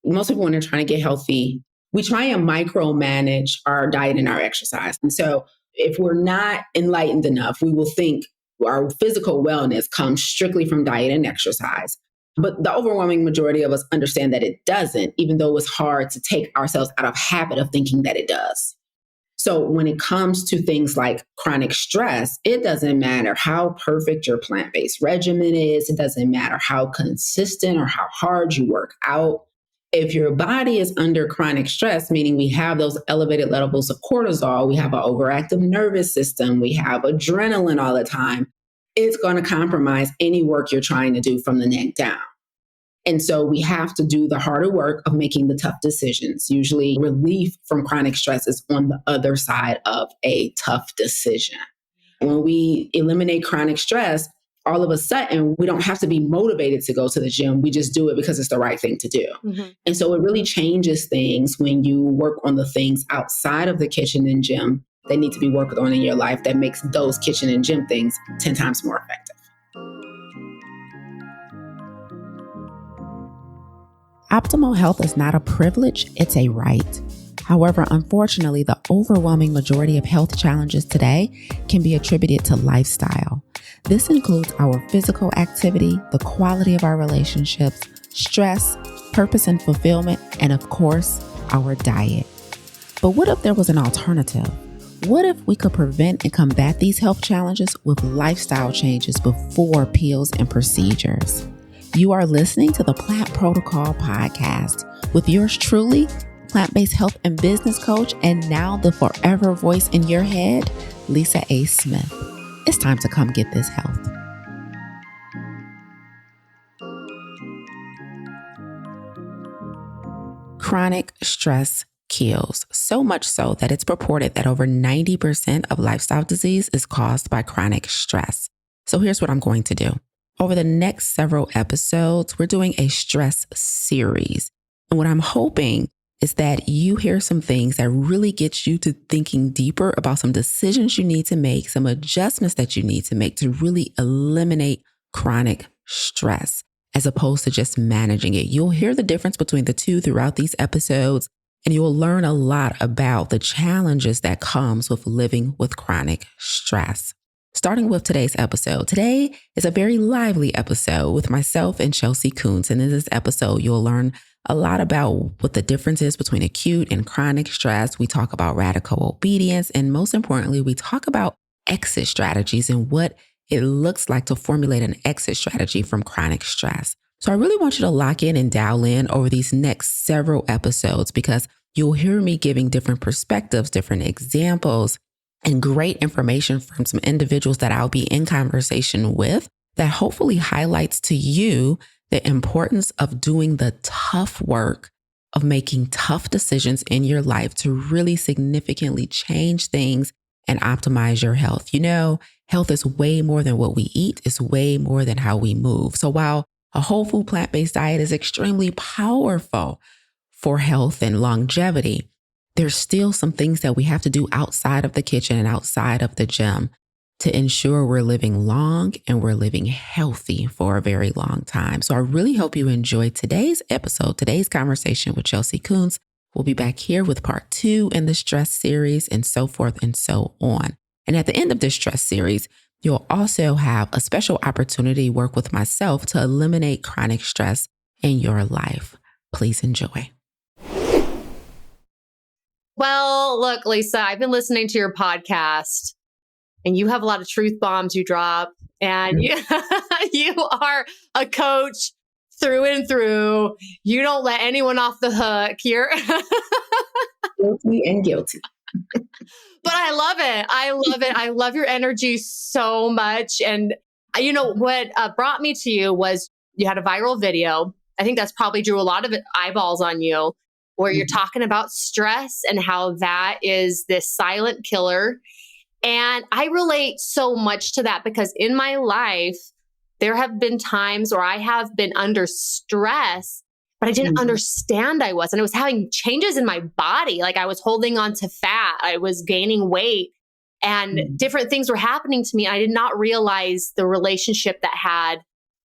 Most people, when they're trying to get healthy, we try and micromanage our diet and our exercise. And so if we're not enlightened enough, we will think our physical wellness comes strictly from diet and exercise. But the overwhelming majority of us understand that it doesn't, even though it's hard to take ourselves out of habit of thinking that it does. So when it comes to things like chronic stress, it doesn't matter how perfect your plant-based regimen is. It doesn't matter how consistent or how hard you work out. If your body is under chronic stress, meaning we have those elevated levels of cortisol, we have an overactive nervous system, we have adrenaline all the time, it's going to compromise any work you're trying to do from the neck down. And so we have to do the harder work of making the tough decisions. Usually relief from chronic stress is on the other side of a tough decision. When we eliminate chronic stress, all of a sudden, we don't have to be motivated to go to the gym. We just do it because it's the right thing to do. Mm-hmm. And so it really changes things when you work on the things outside of the kitchen and gym that need to be worked on in your life that makes those kitchen and gym things 10 times more effective. Optimal health is not a privilege, it's a right. However, unfortunately, the overwhelming majority of health challenges today can be attributed to lifestyle. This includes our physical activity, the quality of our relationships, stress, purpose and fulfillment, and of course, our diet. But what if there was an alternative? What if we could prevent and combat these health challenges with lifestyle changes before pills and procedures? You are listening to the Plant Protocol podcast with yours truly, plant-based health and business coach, and now the forever voice in your head, Lisa A. Smith. It's time to come get this health. Chronic stress kills, so much so that it's purported that over 90% of lifestyle disease is caused by chronic stress. So here's what I'm going to do. Over the next several episodes, we're doing a stress series. And what I'm hoping is that you hear some things that really get you to thinking deeper about some decisions you need to make, some adjustments that you need to make to really eliminate chronic stress, as opposed to just managing it. You'll hear the difference between the two throughout these episodes, and you'll learn a lot about the challenges that comes with living with chronic stress. Starting with today's episode. Today is a very lively episode with myself and Chelsea Coons. And in this episode, you'll learn a lot about what the difference is between acute and chronic stress. We talk about radical obedience. And most importantly, we talk about exit strategies and what it looks like to formulate an exit strategy from chronic stress. So I really want you to lock in and dial in over these next several episodes because you'll hear me giving different perspectives, different examples, and great information from some individuals that I'll be in conversation with that hopefully highlights to you the importance of doing the tough work of making tough decisions in your life to really significantly change things and optimize your health. You know, health is way more than what we eat. It's way more than how we move. So while a whole food plant-based diet is extremely powerful for health and longevity, there's still some things that we have to do outside of the kitchen and outside of the gym to ensure we're living long and we're living healthy for a very long time. So I really hope you enjoyed today's episode, today's conversation with Chelsea Coons. We'll be back here with part 2 in the stress series and so forth and so on. And at the end of this stress series, you'll also have a special opportunity to work with myself to eliminate chronic stress in your life. Please enjoy. Well, look, Lisa, I've been listening to your podcast and you have a lot of truth bombs you drop and you are a coach through and through. You don't let anyone off the hook. You're guilty and guilty. But I love it. I love it. I love your energy so much. And you know, what brought me to you was you had a viral video. I think that's probably drew a lot of eyeballs on you, where you're talking about stress and how that is this silent killer. And I relate so much to that because in my life, there have been times where I have been under stress, but I didn't understand I was. And I was having changes in my body. Like I was holding on to fat. I was gaining weight and different things were happening to me. I did not realize the relationship that had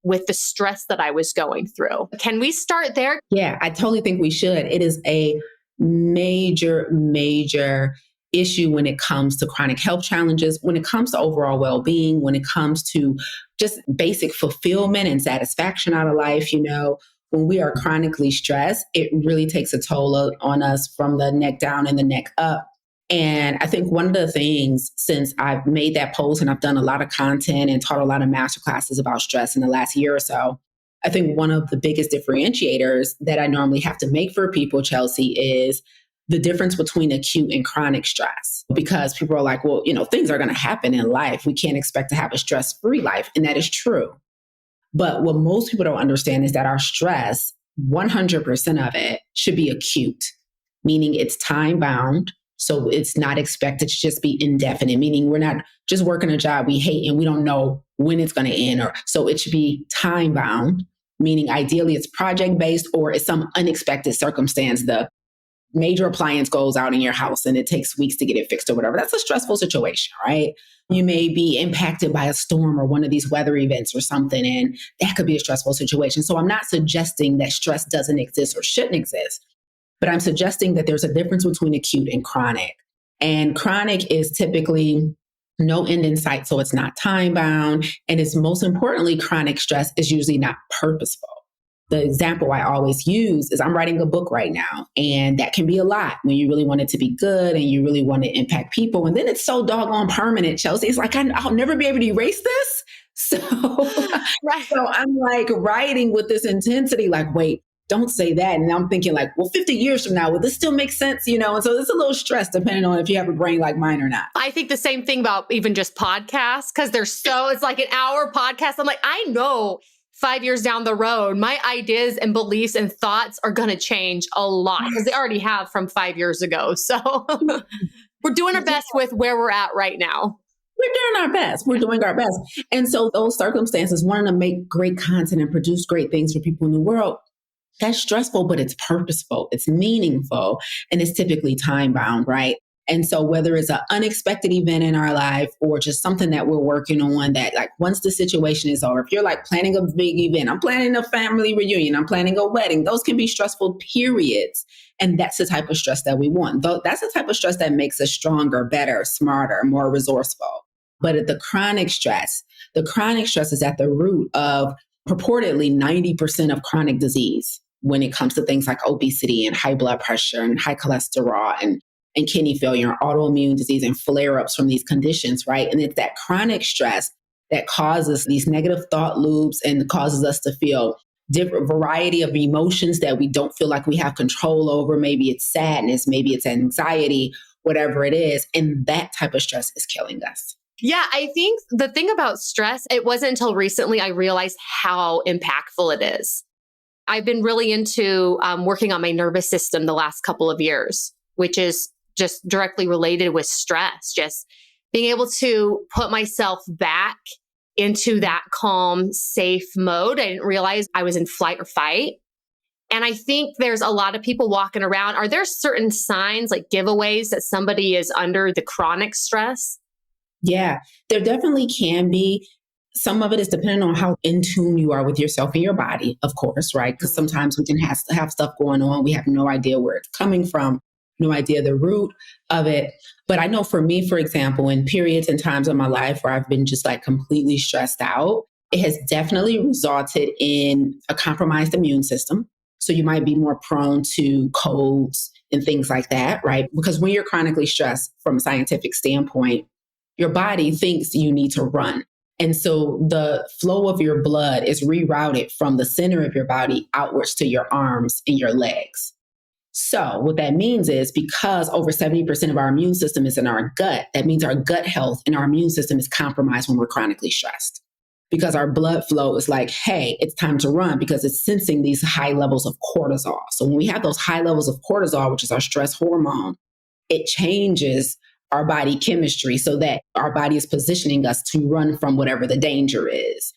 with the stress that I was going through. Can we start there? Yeah, I totally think we should. It is a major, major issue when it comes to chronic health challenges, when it comes to overall well-being, when it comes to just basic fulfillment and satisfaction out of life. When we are chronically stressed, it really takes a toll on us from the neck down and the neck up. And I think one of the things, since I've made that post and I've done a lot of content and taught a lot of masterclasses about stress in the last year or so, I think one of the biggest differentiators that I normally have to make for people, Chelsea, is the difference between acute and chronic stress. Because people are like, well, things are going to happen in life. We can't expect to have a stress-free life. And that is true. But what most people don't understand is that our stress, 100% of it should be acute, meaning it's time bound. So it's not expected to just be indefinite, meaning we're not just working a job we hate and we don't know when it's going to end. So it should be time bound, meaning ideally it's project based or it's some unexpected circumstance. The major appliance goes out in your house and it takes weeks to get it fixed or whatever. That's a stressful situation, right? You may be impacted by a storm or one of these weather events or something, and that could be a stressful situation. So I'm not suggesting that stress doesn't exist or shouldn't exist. But I'm suggesting that there's a difference between acute and chronic. And chronic is typically no end in sight, so it's not time bound. And it's most importantly, chronic stress is usually not purposeful. The example I always use is I'm writing a book right now, and that can be a lot when you really want it to be good and you really want to impact people. And then it's so doggone permanent, Chelsea. It's like, I'll never be able to erase this. So, Right. So I'm like writing with this intensity, like, wait, don't say that. And I'm thinking like, well, 50 years from now, will this still make sense? And so it's a little stress depending on if you have a brain like mine or not. I think the same thing about even just podcasts, because it's like an hour podcast. I'm like, I know 5 years down the road, my ideas and beliefs and thoughts are going to change a lot because they already have from 5 years ago. So we're doing our best with where we're at right now. We're doing our best. We're doing our best. And so those circumstances, wanting to make great content and produce great things for people in the world, that's stressful, but it's purposeful, it's meaningful, and it's typically time bound, right? And so whether it's an unexpected event in our life or just something that we're working on that like once the situation is over, if you're like planning a big event, I'm planning a family reunion, I'm planning a wedding, those can be stressful periods. And that's the type of stress that we want. That's the type of stress that makes us stronger, better, smarter, more resourceful. But the chronic stress is at the root of purportedly 90% of chronic disease when it comes to things like obesity and high blood pressure and high cholesterol and kidney failure and autoimmune disease and flare-ups from these conditions, right? And it's that chronic stress that causes these negative thought loops and causes us to feel different variety of emotions that we don't feel like we have control over. Maybe it's sadness, maybe it's anxiety, whatever it is. And that type of stress is killing us. Yeah, I think the thing about stress, it wasn't until recently I realized how impactful it is. I've been really into working on my nervous system the last couple of years, which is just directly related with stress, just being able to put myself back into that calm, safe mode. I didn't realize I was in flight or fight. And I think there's a lot of people walking around. Are there certain signs, like giveaways, that somebody is under the chronic stress? Yeah, there definitely can be. Some of it is depending on how in tune you are with yourself and your body, of course, right? Because sometimes we can have stuff going on. We have no idea where it's coming from, no idea the root of it. But I know for me, for example, in periods and times of my life where I've been just like completely stressed out, it has definitely resulted in a compromised immune system. So you might be more prone to colds and things like that, right? Because when you're chronically stressed from a scientific standpoint, your body thinks you need to run. And so the flow of your blood is rerouted from the center of your body outwards to your arms and your legs. So what that means is because over 70% of our immune system is in our gut, that means our gut health and our immune system is compromised when we're chronically stressed. Because our blood flow is like, hey, it's time to run because it's sensing these high levels of cortisol. So when we have those high levels of cortisol, which is our stress hormone, it changes our body chemistry so that our body is positioning us to run from whatever the danger is.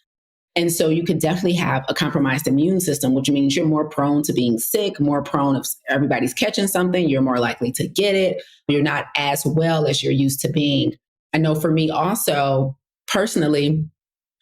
And so you could definitely have a compromised immune system, which means you're more prone to being sick, more prone if everybody's catching something, you're more likely to get it. You're not as well as you're used to being. I know for me also, personally,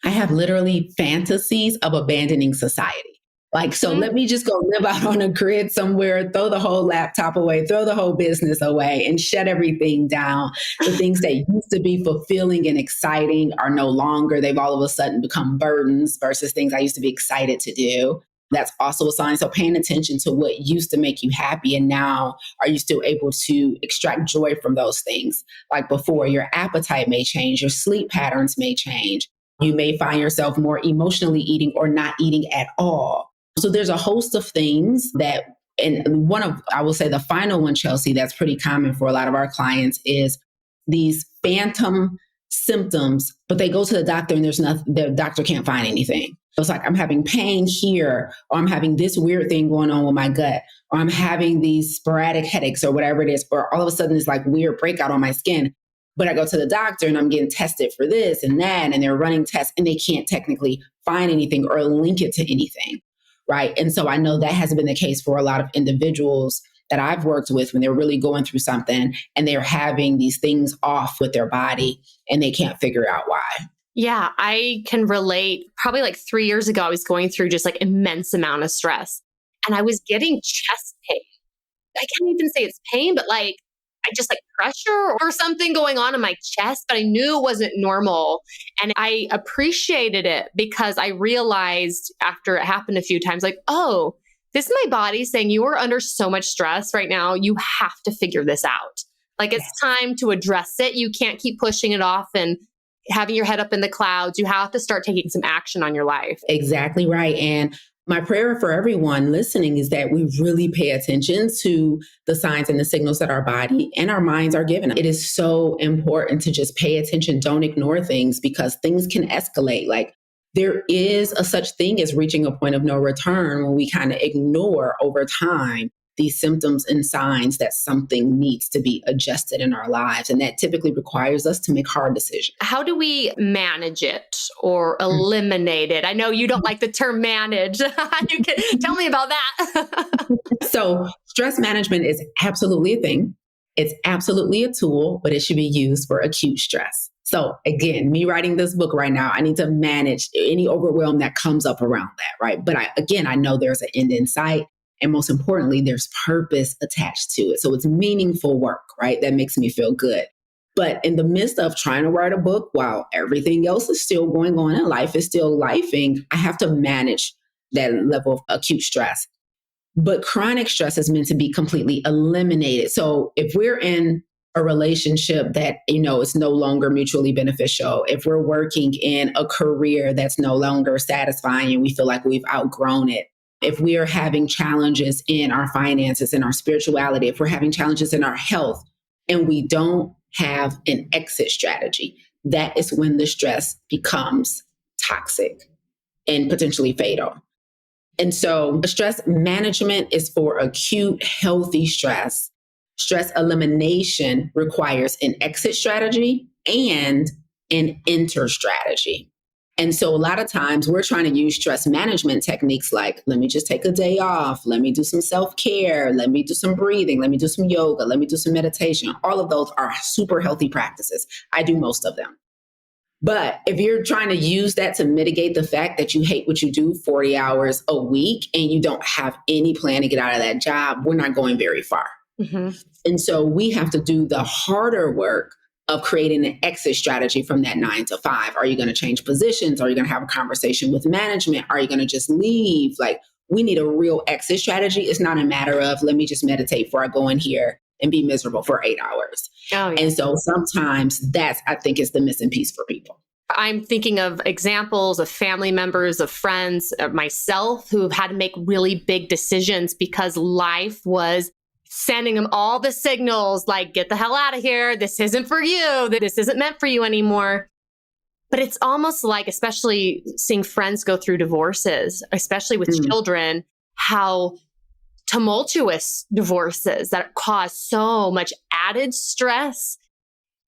I have literally fantasies of abandoning society. Like, so let me just go live out on a grid somewhere, throw the whole laptop away, throw the whole business away, and shut everything down. The things that used to be fulfilling and exciting are no longer. They've all of a sudden become burdens versus things I used to be excited to do. That's also a sign. So paying attention to what used to make you happy, and now are you still able to extract joy from those things? Like before, your appetite may change, your sleep patterns may change. You may find yourself more emotionally eating or not eating at all. So there's a host of things that, and one of, I will say the final one, Chelsea, that's pretty common for a lot of our clients is these phantom symptoms, but they go to the doctor and there's nothing, the doctor can't find anything. So it's like, I'm having pain here, or I'm having this weird thing going on with my gut, or I'm having these sporadic headaches or whatever it is, or all of a sudden it's like weird breakout on my skin. But I go to the doctor and I'm getting tested for this and that, and they're running tests and they can't technically find anything or link it to anything. Right. And so I know that has been the case for a lot of individuals that I've worked with when they're really going through something and they're having these things off with their body and they can't figure out why. Yeah, I can relate. Probably like 3 years ago, I was going through just like immense amount of stress and I was getting chest pain. I can't even say it's pain, but like I just like pressure or something going on in my chest, but I knew it wasn't normal. And I appreciated it because I realized after it happened a few times, like, oh, this is my body saying you are under so much stress right now. You have to figure this out. Like it's time to address it. You can't keep pushing it off and having your head up in the clouds. You have to start taking some action on your life. Exactly right. And my prayer for everyone listening is that we really pay attention to the signs and the signals that our body and our minds are giving. It is so important to just pay attention. Don't ignore things because things can escalate. Like there is a such thing as reaching a point of no return when we kind of ignore over time these symptoms and signs that something needs to be adjusted in our lives. And that typically requires us to make hard decisions. How do we manage it or eliminate it? I know you don't like the term manage. You can tell me about that. So stress management is absolutely a thing. It's absolutely a tool, but it should be used for acute stress. So again, me writing this book right now, I need to manage any overwhelm that comes up around that, right? But I know there's an end in sight. And most importantly, there's purpose attached to it. So it's meaningful work, right? That makes me feel good. But in the midst of trying to write a book while everything else is still going on and life is still lifing, I have to manage that level of acute stress. But chronic stress is meant to be completely eliminated. So if we're in a relationship that, is no longer mutually beneficial, if we're working in a career that's no longer satisfying and we feel like we've outgrown it, if we are having challenges in our finances and our spirituality, if we're having challenges in our health and we don't have an exit strategy, that is when the stress becomes toxic and potentially fatal. And so stress management is for acute, healthy stress. Stress elimination requires an exit strategy and an enter strategy. And so a lot of times we're trying to use stress management techniques like, let me just take a day off. Let me do some self-care. Let me do some breathing. Let me do some yoga. Let me do some meditation. All of those are super healthy practices. I do most of them. But if you're trying to use that to mitigate the fact that you hate what you do 40 hours a week and you don't have any plan to get out of that job, we're not going very far. Mm-hmm. And so we have to do the harder work of creating an exit strategy from that 9 to 5. Are you going to change positions? Are you going to have a conversation with management? Are you going to just leave? Like, we need a real exit strategy. It's not a matter of, let me just meditate before I go in here and be miserable for 8 hours. Oh, yeah. And so sometimes that's, I think, is the missing piece for people. I'm thinking of examples of family members, of friends, of myself who have had to make really big decisions because life was sending them all the signals like, get the hell out of here. This isn't for you. This isn't meant for you anymore. But it's almost like, especially seeing friends go through divorces, especially with children, how tumultuous divorces that cause so much added stress.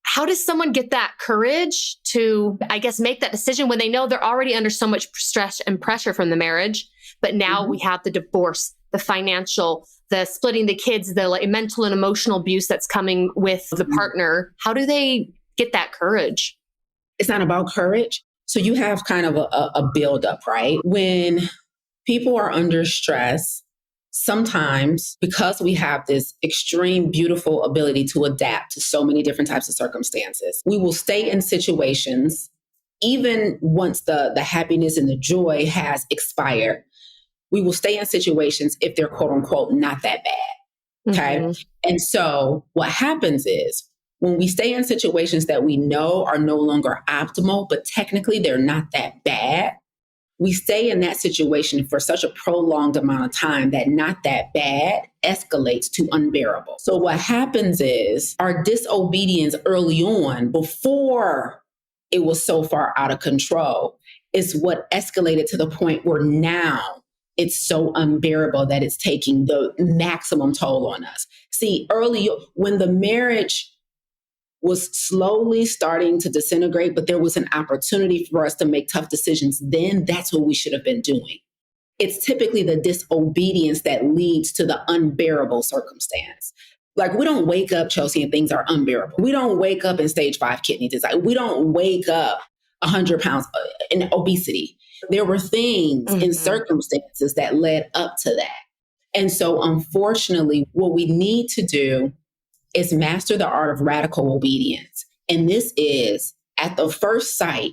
How does someone get that courage to, I guess, make that decision when they know they're already under so much stress and pressure from the marriage? But now we have the divorce, the financial, the splitting the kids, the like, mental and emotional abuse that's coming with the partner. How do they get that courage? It's not about courage. So you have kind of a buildup, right? When people are under stress, sometimes because we have this extreme, beautiful ability to adapt to so many different types of circumstances, we will stay in situations even once the happiness and the joy has expired. We will stay in situations if they're quote unquote not that bad. Okay. Mm-hmm. And so what happens is when we stay in situations that we know are no longer optimal, but technically they're not that bad, we stay in that situation for such a prolonged amount of time that not that bad escalates to unbearable. So what happens is our disobedience early on, before it was so far out of control, is what escalated to the point where now it's so unbearable that it's taking the maximum toll on us. See, early when the marriage was slowly starting to disintegrate, but there was an opportunity for us to make tough decisions, then that's what we should have been doing. It's typically the disobedience that leads to the unbearable circumstance. Like we don't wake up, Chelsea, and things are unbearable. We don't wake up in stage 5 kidney disease. We don't wake up 100 pounds in obesity. There were things and circumstances that led up to that. And so unfortunately, what we need to do is master the art of radical obedience. And this is at the first sight,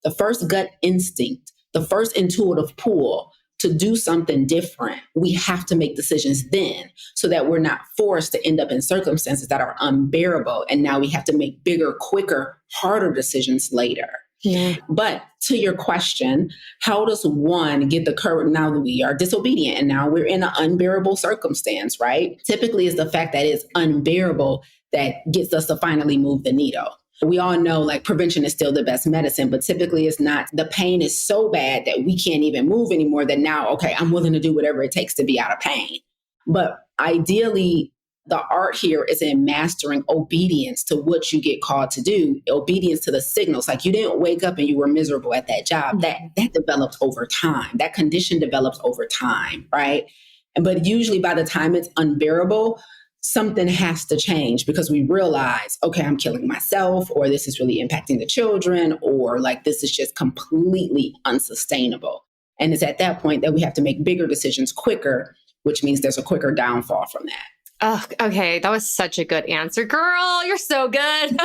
the first gut instinct, the first intuitive pull to do something different. We have to make decisions then so that we're not forced to end up in circumstances that are unbearable. And now we have to make bigger, quicker, harder decisions later. Yeah. But to your question, how does one get the courage now that we are disobedient and now we're in an unbearable circumstance, right? Typically it's the fact that it's unbearable that gets us to finally move the needle. We all know like prevention is still the best medicine, but typically it's not. The pain is so bad that we can't even move anymore that now, okay, I'm willing to do whatever it takes to be out of pain. But ideally, the art here is in mastering obedience to what you get called to do, obedience to the signals. Like you didn't wake up and you were miserable at that job. That develops over time. That condition develops over time, right? But usually by the time it's unbearable, something has to change because we realize, okay, I'm killing myself, or this is really impacting the children, or like this is just completely unsustainable. And it's at that point that we have to make bigger decisions quicker, which means there's a quicker downfall from that. Oh, okay. That was such a good answer. Girl, you're so good.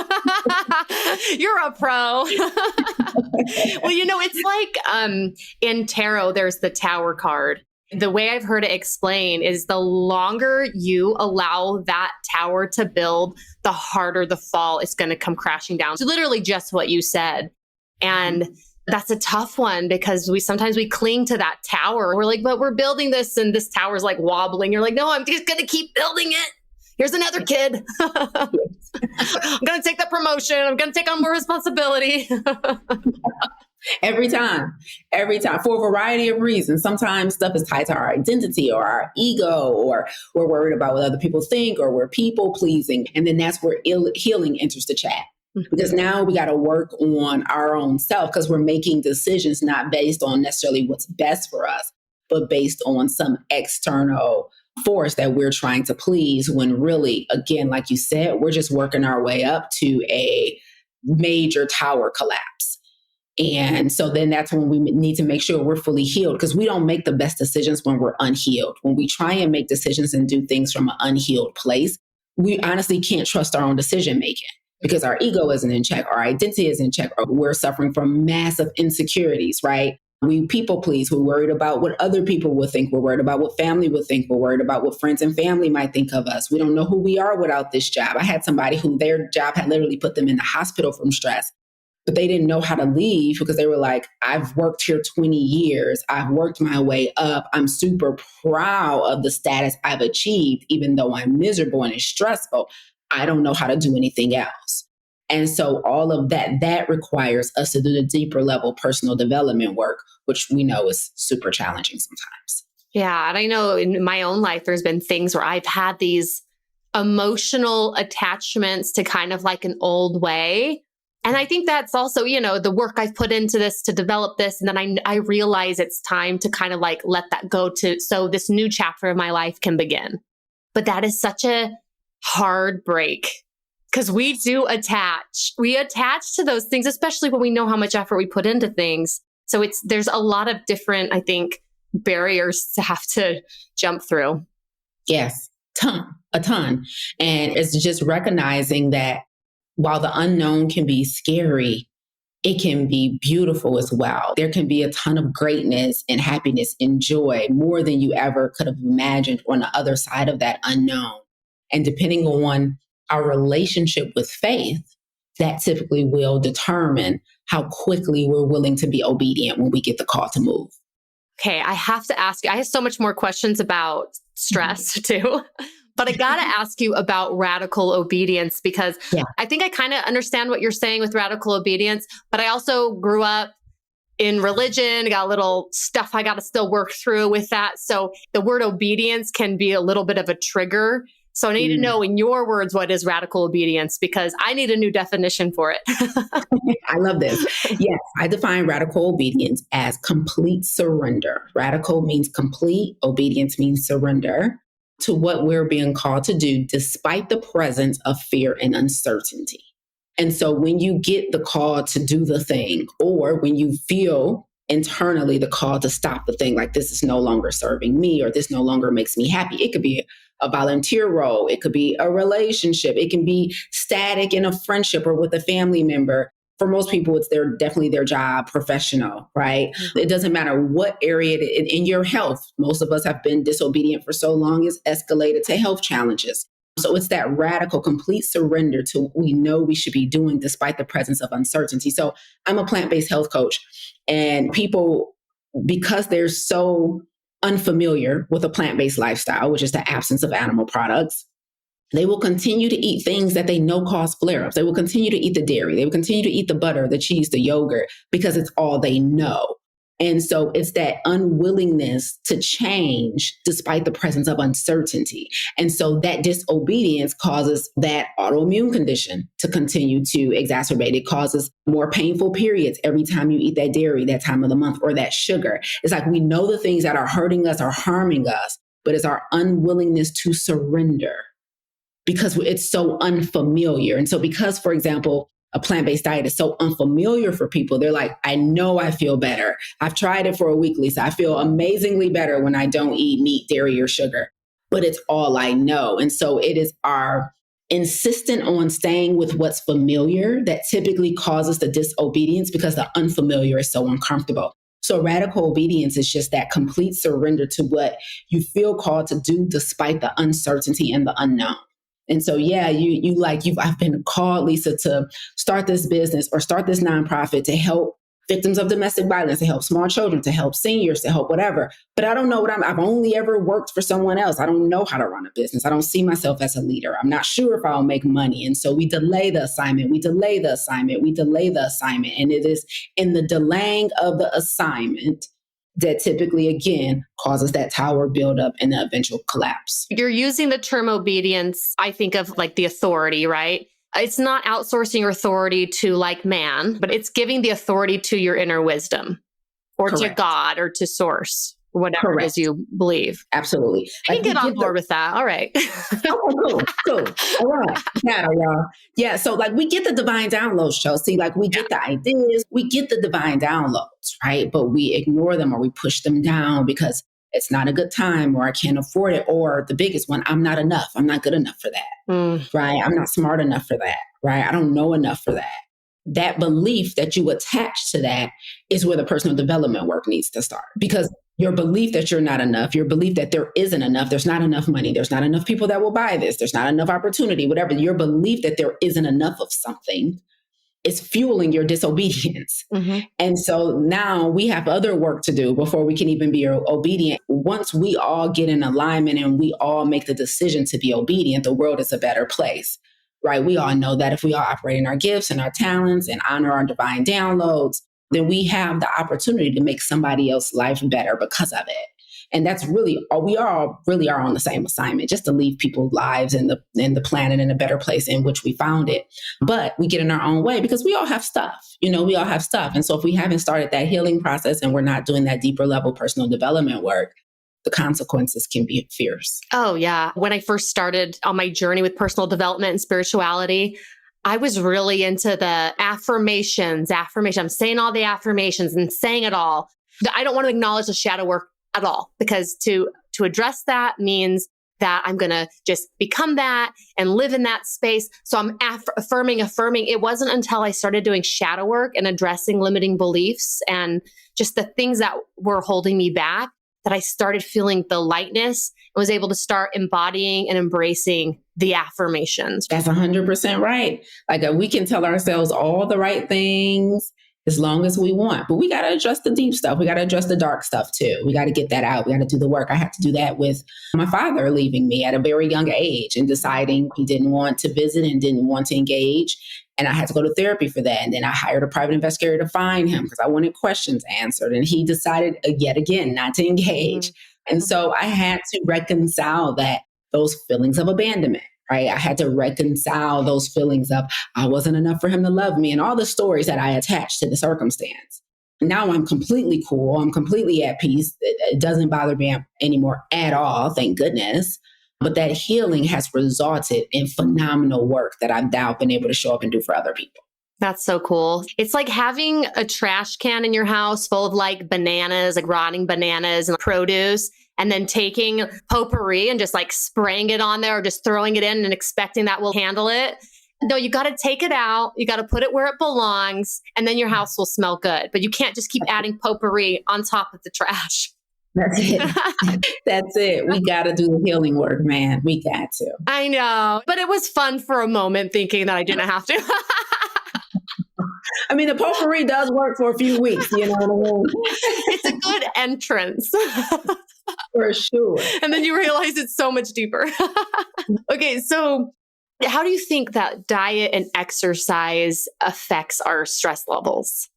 You're a pro. Well, you know, it's like in tarot, there's the Tower card. The way I've heard it explained is the longer you allow that tower to build, the harder the fall is going to come crashing down. So literally just what you said. And that's a tough one because sometimes we cling to that tower. We're like, but we're building this and this tower's like wobbling. You're like, no, I'm just going to keep building it. Here's another kid. I'm going to take the promotion. I'm going to take on more responsibility. Every time, for a variety of reasons. Sometimes stuff is tied to our identity or our ego, or we're worried about what other people think, or we're people pleasing. And then that's where healing enters the chat. Because now we got to work on our own self because we're making decisions not based on necessarily what's best for us, but based on some external force that we're trying to please, when really, again, like you said, we're just working our way up to a major tower collapse. And so then that's when we need to make sure we're fully healed, because we don't make the best decisions when we're unhealed. When we try and make decisions and do things from an unhealed place, we honestly can't trust our own decision making. Because our ego isn't in check, our identity is in check, or we're suffering from massive insecurities, right? We people please, we're worried about what other people will think, we're worried about what family will think, we're worried about what friends and family might think of us. We don't know who we are without this job. I had somebody who their job had literally put them in the hospital from stress, but they didn't know how to leave because they were like, I've worked here 20 years, I've worked my way up, I'm super proud of the status I've achieved, even though I'm miserable and it's stressful. I don't know how to do anything else. And so all of that requires us to do the deeper level personal development work, which we know is super challenging sometimes. Yeah. And I know in my own life, there's been things where I've had these emotional attachments to kind of like an old way. And I think that's also, you know, the work I've put into this to develop this. And then I realize it's time to kind of like let that go so this new chapter of my life can begin. But that is such a hard break Because we do attach. We attach to those things, especially when we know how much effort we put into things. So there's a lot of different, I think, barriers to have to jump through. Yes, a ton. And it's just recognizing that while the unknown can be scary, it can be beautiful as well. There can be a ton of greatness and happiness and joy, more than you ever could have imagined on the other side of that unknown. And depending on our relationship with faith, that typically will determine how quickly we're willing to be obedient when we get the call to move. Okay, I have to ask you, I have so much more questions about stress too, but I got to ask you about radical obedience, because I think I kind of understand what you're saying with radical obedience, but I also grew up in religion, got a little stuff I got to still work through with that. So the word obedience can be a little bit of a trigger. So I need to know, in your words, what is radical obedience, because I need a new definition for it. I love this. Yes, I define radical obedience as complete surrender. Radical means complete, obedience means surrender to what we're being called to do, despite the presence of fear and uncertainty. And so when you get the call to do the thing, or when you feel internally the call to stop the thing, like this is no longer serving me, or this no longer makes me happy, it could be a volunteer role, it could be a relationship, it can be static in a friendship or with a family member. For most people, it's definitely their job, professional, right? Mm-hmm. It doesn't matter what area in your health. Most of us have been disobedient for so long, it's escalated to health challenges. So it's that radical, complete surrender to what we know we should be doing despite the presence of uncertainty. So I'm a plant-based health coach, and people, because they're so unfamiliar with a plant-based lifestyle, which is the absence of animal products, they will continue to eat things that they know cause flare-ups. They will continue to eat the dairy. They will continue to eat the butter, the cheese, the yogurt, because it's all they know. And so it's that unwillingness to change despite the presence of uncertainty. And so that disobedience causes that autoimmune condition to continue to exacerbate. It causes more painful periods every time you eat that dairy, that time of the month, or that sugar. It's like we know the things that are hurting us are harming us, but it's our unwillingness to surrender because it's so unfamiliar. And so because, for example, a plant-based diet is so unfamiliar for people, they're like, I know I feel better. I've tried it for a week, Lisa. I feel amazingly better when I don't eat meat, dairy, or sugar, but it's all I know. And so it is our insistent on staying with what's familiar that typically causes the disobedience, because the unfamiliar is so uncomfortable. So radical obedience is just that complete surrender to what you feel called to do despite the uncertainty and the unknown. And so, I've been called, Lisa, to start this business or start this nonprofit to help victims of domestic violence, to help small children, to help seniors, to help whatever. But I don't know I've only ever worked for someone else. I don't know how to run a business. I don't see myself as a leader. I'm not sure if I'll make money. And so we delay the assignment. And it is in the delaying of the assignment that typically, again, causes that tower buildup and the eventual collapse. You're using the term obedience, I think of like the authority, right? It's not outsourcing your authority to like man, but it's giving the authority to your inner wisdom or to God or to source, whatever it is you believe. Absolutely. I can get on board with that. All right. Cool. All right. Y'all. Yeah. So like we get the divine downloads, Chelsea. Like we get the ideas, we get the divine downloads, right? But we ignore them or we push them down because it's not a good time, or I can't afford it. Or the biggest one, I'm not enough. I'm not good enough for that, right? I'm not smart enough for that, right? I don't know enough for that. That belief that you attach to that is where the personal development work needs to start, because your belief that you're not enough, your belief that there isn't enough, there's not enough money, there's not enough people that will buy this, there's not enough opportunity, whatever, your belief that there isn't enough of something is fueling your disobedience. Mm-hmm. And so now we have other work to do before we can even be obedient. Once we all get in alignment and we all make the decision to be obedient, the world is a better place, right? We all know that if we all operate in our gifts and our talents and honor our divine downloads, then we have the opportunity to make somebody else's life better because of it. And that's really all. We all really are on the same assignment, just to leave people's lives and the planet in a better place in which we found it. But we get in our own way because we all have stuff, we all have stuff. And so if we haven't started that healing process and we're not doing that deeper level personal development work, the consequences can be fierce. Oh, yeah. When I first started on my journey with personal development and spirituality, I was really into the affirmations. I'm saying all the affirmations and saying it all. I don't want to acknowledge the shadow work at all, because to address that means that I'm going to just become that and live in that space. So I'm affirming. It wasn't until I started doing shadow work and addressing limiting beliefs and just the things that were holding me back that I started feeling the lightness and was able to start embodying and embracing the affirmations. That's 100% right. Like we can tell ourselves all the right things as long as we want, but we got to address the deep stuff. We got to address the dark stuff too. We got to get that out. We got to do the work. I had to do that with my father leaving me at a very young age and deciding he didn't want to visit and didn't want to engage. And I had to go to therapy for that. And then I hired a private investigator to find him because I wanted questions answered. And he decided yet again not to engage. And so I had to reconcile those feelings of abandonment. Right? I had to reconcile those feelings of I wasn't enough for him to love me and all the stories that I attached to the circumstance. Now I'm completely cool. I'm completely at peace. It doesn't bother me anymore at all, thank goodness. But that healing has resulted in phenomenal work that I've now been able to show up and do for other people. That's so cool. It's like having a trash can in your house full of like bananas, like rotting bananas and produce, and then taking potpourri and just like spraying it on there or just throwing it in and expecting that will handle it. No, you got to take it out. You got to put it where it belongs, and then your house will smell good. But you can't just keep adding potpourri on top of the trash. That's it. That's it. We got to do the healing work, man. We got to. I know. But it was fun for a moment thinking that I didn't have to. I mean, the potpourri does work for a few weeks, you know what I mean? It's a good entrance. For sure. And then you realize it's so much deeper. Okay, so how do you think that diet and exercise affects our stress levels?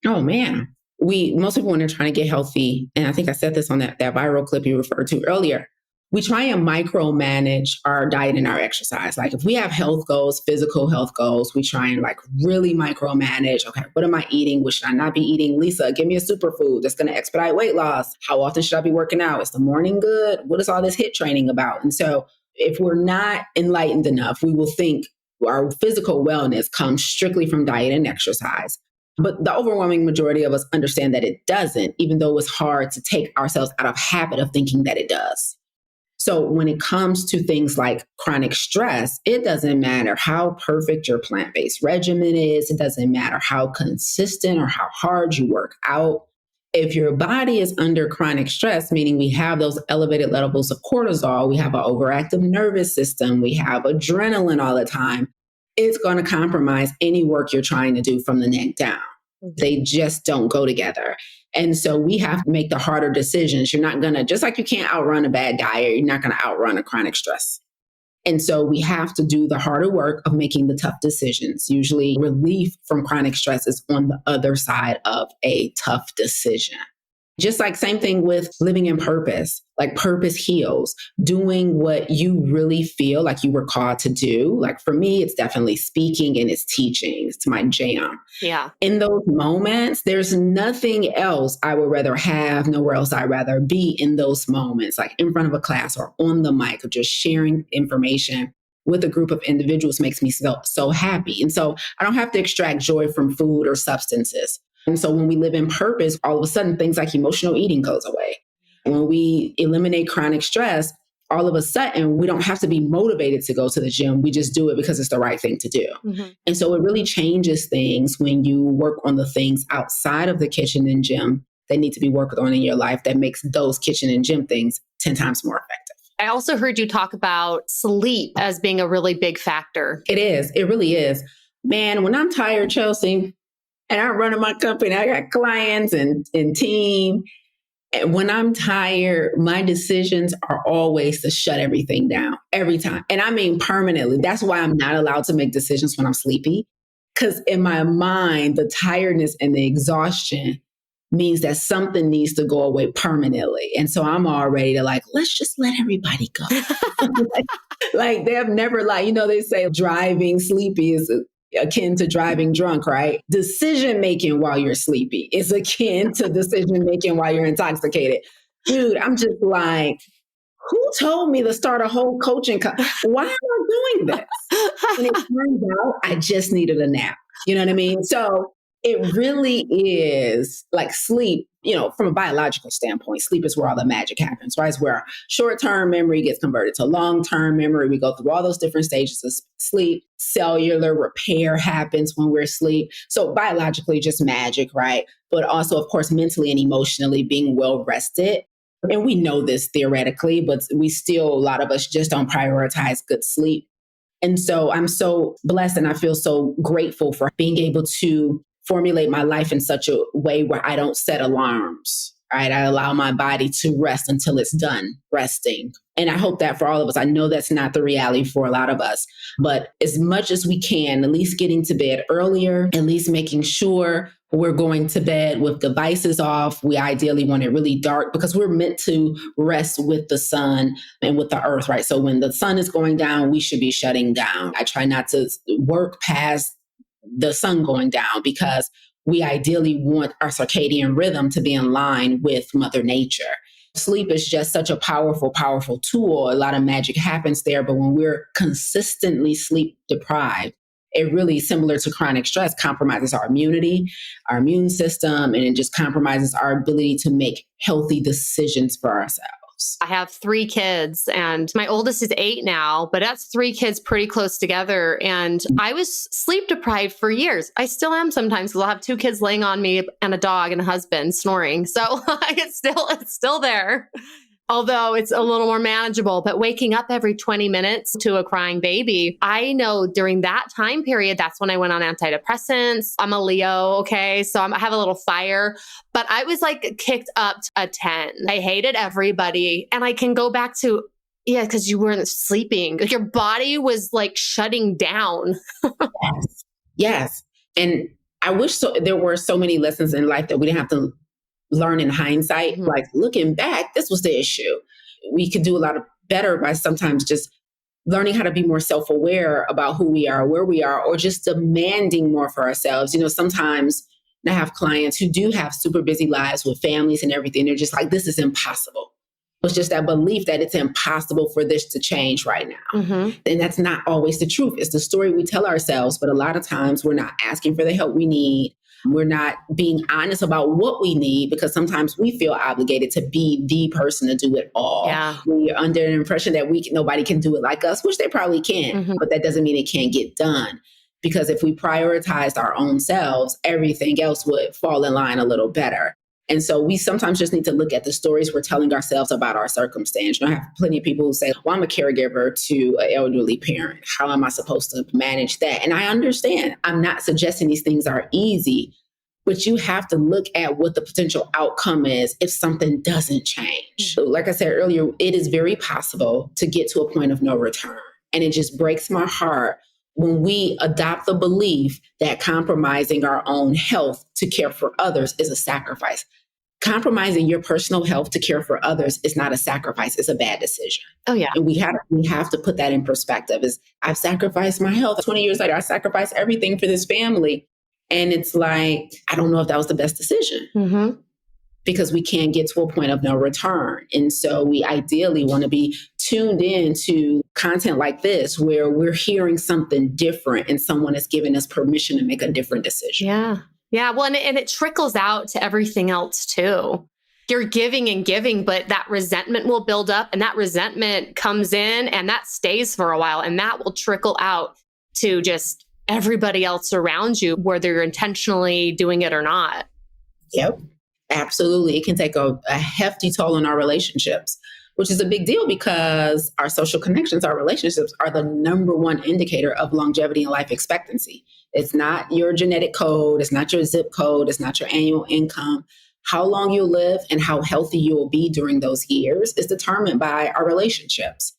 Oh, man. Most people, when they're trying to get healthy, and I think I said this on that viral clip you referred to earlier, we try and micromanage our diet and our exercise. Like if we have health goals, physical health goals, we try and like really micromanage. Okay, what am I eating? What should I not be eating? Lisa, give me a superfood that's going to expedite weight loss. How often should I be working out? Is the morning good? What is all this HIIT training about? And so if we're not enlightened enough, we will think our physical wellness comes strictly from diet and exercise. But the overwhelming majority of us understand that it doesn't, even though it's hard to take ourselves out of habit of thinking that it does. So when it comes to things like chronic stress, it doesn't matter how perfect your plant-based regimen is. It doesn't matter how consistent or how hard you work out. If your body is under chronic stress, meaning we have those elevated levels of cortisol, we have an overactive nervous system, we have adrenaline all the time, it's going to compromise any work you're trying to do from the neck down. They just don't go together. And so we have to make the harder decisions. You're not going to, just like you can't outrun a bad diet, you're not going to outrun a chronic stress. And so we have to do the harder work of making the tough decisions. Usually relief from chronic stress is on the other side of a tough decision. Just like same thing with living in purpose, like purpose heals, doing what you really feel like you were called to do. Like for me, it's definitely speaking and it's teaching. It's my jam. Yeah. In those moments, there's nothing else I would rather have, nowhere else I'd rather be in those moments, like in front of a class or on the mic or just sharing information with a group of individuals makes me so happy. And so I don't have to extract joy from food or substances. And so when we live in purpose, all of a sudden things like emotional eating goes away. When we eliminate chronic stress, all of a sudden we don't have to be motivated to go to the gym. We just do it because it's the right thing to do. Mm-hmm. And so it really changes things when you work on the things outside of the kitchen and gym that need to be worked on in your life that makes those kitchen and gym things 10 times more effective. I also heard you talk about sleep as being a really big factor. It is. It really is. Man, when I'm tired, Chelsea, and I'm running my company, I got clients and team. And when I'm tired, my decisions are always to shut everything down every time. And I mean permanently. That's why I'm not allowed to make decisions when I'm sleepy. Because in my mind, the tiredness and the exhaustion means that something needs to go away permanently. And so I'm all ready to let's just let everybody go. like they have never they say driving sleepy is akin to driving drunk, right? Decision making while you're sleepy is akin to decision making while you're intoxicated. dude, I'm just like, who told me to start a whole coaching? Why am I doing this? And it turns out I just needed a nap. You know what I mean? So it really is like sleep, from a biological standpoint, sleep is where all the magic happens, right? It's where short-term memory gets converted to long-term memory. We go through all those different stages of sleep. Cellular repair happens when we're asleep. So biologically, just magic, right? But also, of course, mentally and emotionally being well rested. And we know this theoretically, but a lot of us just don't prioritize good sleep. And so I'm so blessed and I feel so grateful for being able to formulate my life in such a way where I don't set alarms, right? I allow my body to rest until it's done resting. And I hope that for all of us, I know that's not the reality for a lot of us, but as much as we can, at least getting to bed earlier, at least making sure we're going to bed with devices off. We ideally want it really dark because we're meant to rest with the sun and with the earth, right? So when the sun is going down, we should be shutting down. I try not to work past the sun going down because we ideally want our circadian rhythm to be in line with Mother Nature. Sleep is just such a powerful, powerful tool. A lot of magic happens there, but when we're consistently sleep deprived, it really, similar to chronic stress, compromises our immunity, our immune system, and it just compromises our ability to make healthy decisions for ourselves. I have 3 kids and my oldest is 8 now, but that's 3 kids pretty close together. And I was sleep deprived for years. I still am sometimes because I'll have 2 kids laying on me and a dog and a husband snoring. So it's still there. Although it's a little more manageable, but waking up every 20 minutes to a crying baby, I know during that time period, that's when I went on antidepressants. I'm a Leo, okay? So I have a little fire, but I was like kicked up to a 10. I hated everybody. And I can go back to, yeah, because you weren't sleeping. Like your body was like shutting down. Yes. Yes. And I wish there were so many lessons in life that we didn't have to learn in hindsight. Mhm. Like looking back, this was the issue. We could do a lot of better by sometimes just learning how to be more self-aware about who we are, where we are, or just demanding more for ourselves. Sometimes I have clients who do have super busy lives with families and everything. They're just like, this is impossible. It's just that belief that it's impossible for this to change right now. Mhm. And that's not always the truth. It's the story we tell ourselves, but a lot of times we're not asking for the help we need. We're not being honest about what we need because sometimes we feel obligated to be the person to do it all. Yeah. We're under an impression that nobody can do it like us, which they probably can, Mhm. but that doesn't mean it can't get done. Because if we prioritized our own selves, everything else would fall in line a little better. And so we sometimes just need to look at the stories we're telling ourselves about our circumstance. I have plenty of people who say, well, I'm a caregiver to an elderly parent. How am I supposed to manage that? And I understand. I'm not suggesting these things are easy, but you have to look at what the potential outcome is if something doesn't change. So like I said earlier, it is very possible to get to a point of no return. And it just breaks my heart when we adopt the belief that compromising our own health to care for others is a sacrifice. Compromising your personal health to care for others is not a sacrifice, it's a bad decision. Oh yeah. And we have to put that in perspective. I've sacrificed my health. 20 years later, I sacrificed everything for this family. And it's like, I don't know if that was the best decision. Mm-hmm. Because we can't get to a point of no return. And so we ideally want to be tuned in to content like this, where we're hearing something different and someone is giving us permission to make a different decision. Yeah. Yeah. Well, and it trickles out to everything else too. You're giving and giving, but that resentment will build up and that resentment comes in and that stays for a while and that will trickle out to just everybody else around you, whether you're intentionally doing it or not. Yep. Absolutely. It can take a hefty toll on our relationships, which is a big deal because our social connections, our relationships are the number one indicator of longevity and life expectancy. It's not your genetic code. It's not your zip code. It's not your annual income. How long you'll live and how healthy you will be during those years is determined by our relationships.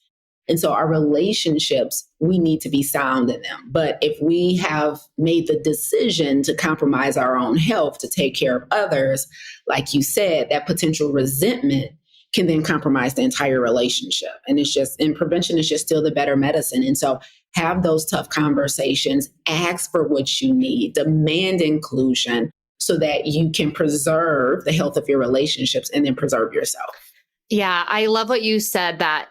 And so our relationships, we need to be sound in them. But if we have made the decision to compromise our own health to take care of others, like you said, that potential resentment can then compromise the entire relationship. And prevention is just still the better medicine. And so have those tough conversations, ask for what you need, demand inclusion so that you can preserve the health of your relationships and then preserve yourself. Yeah, I love what you said, that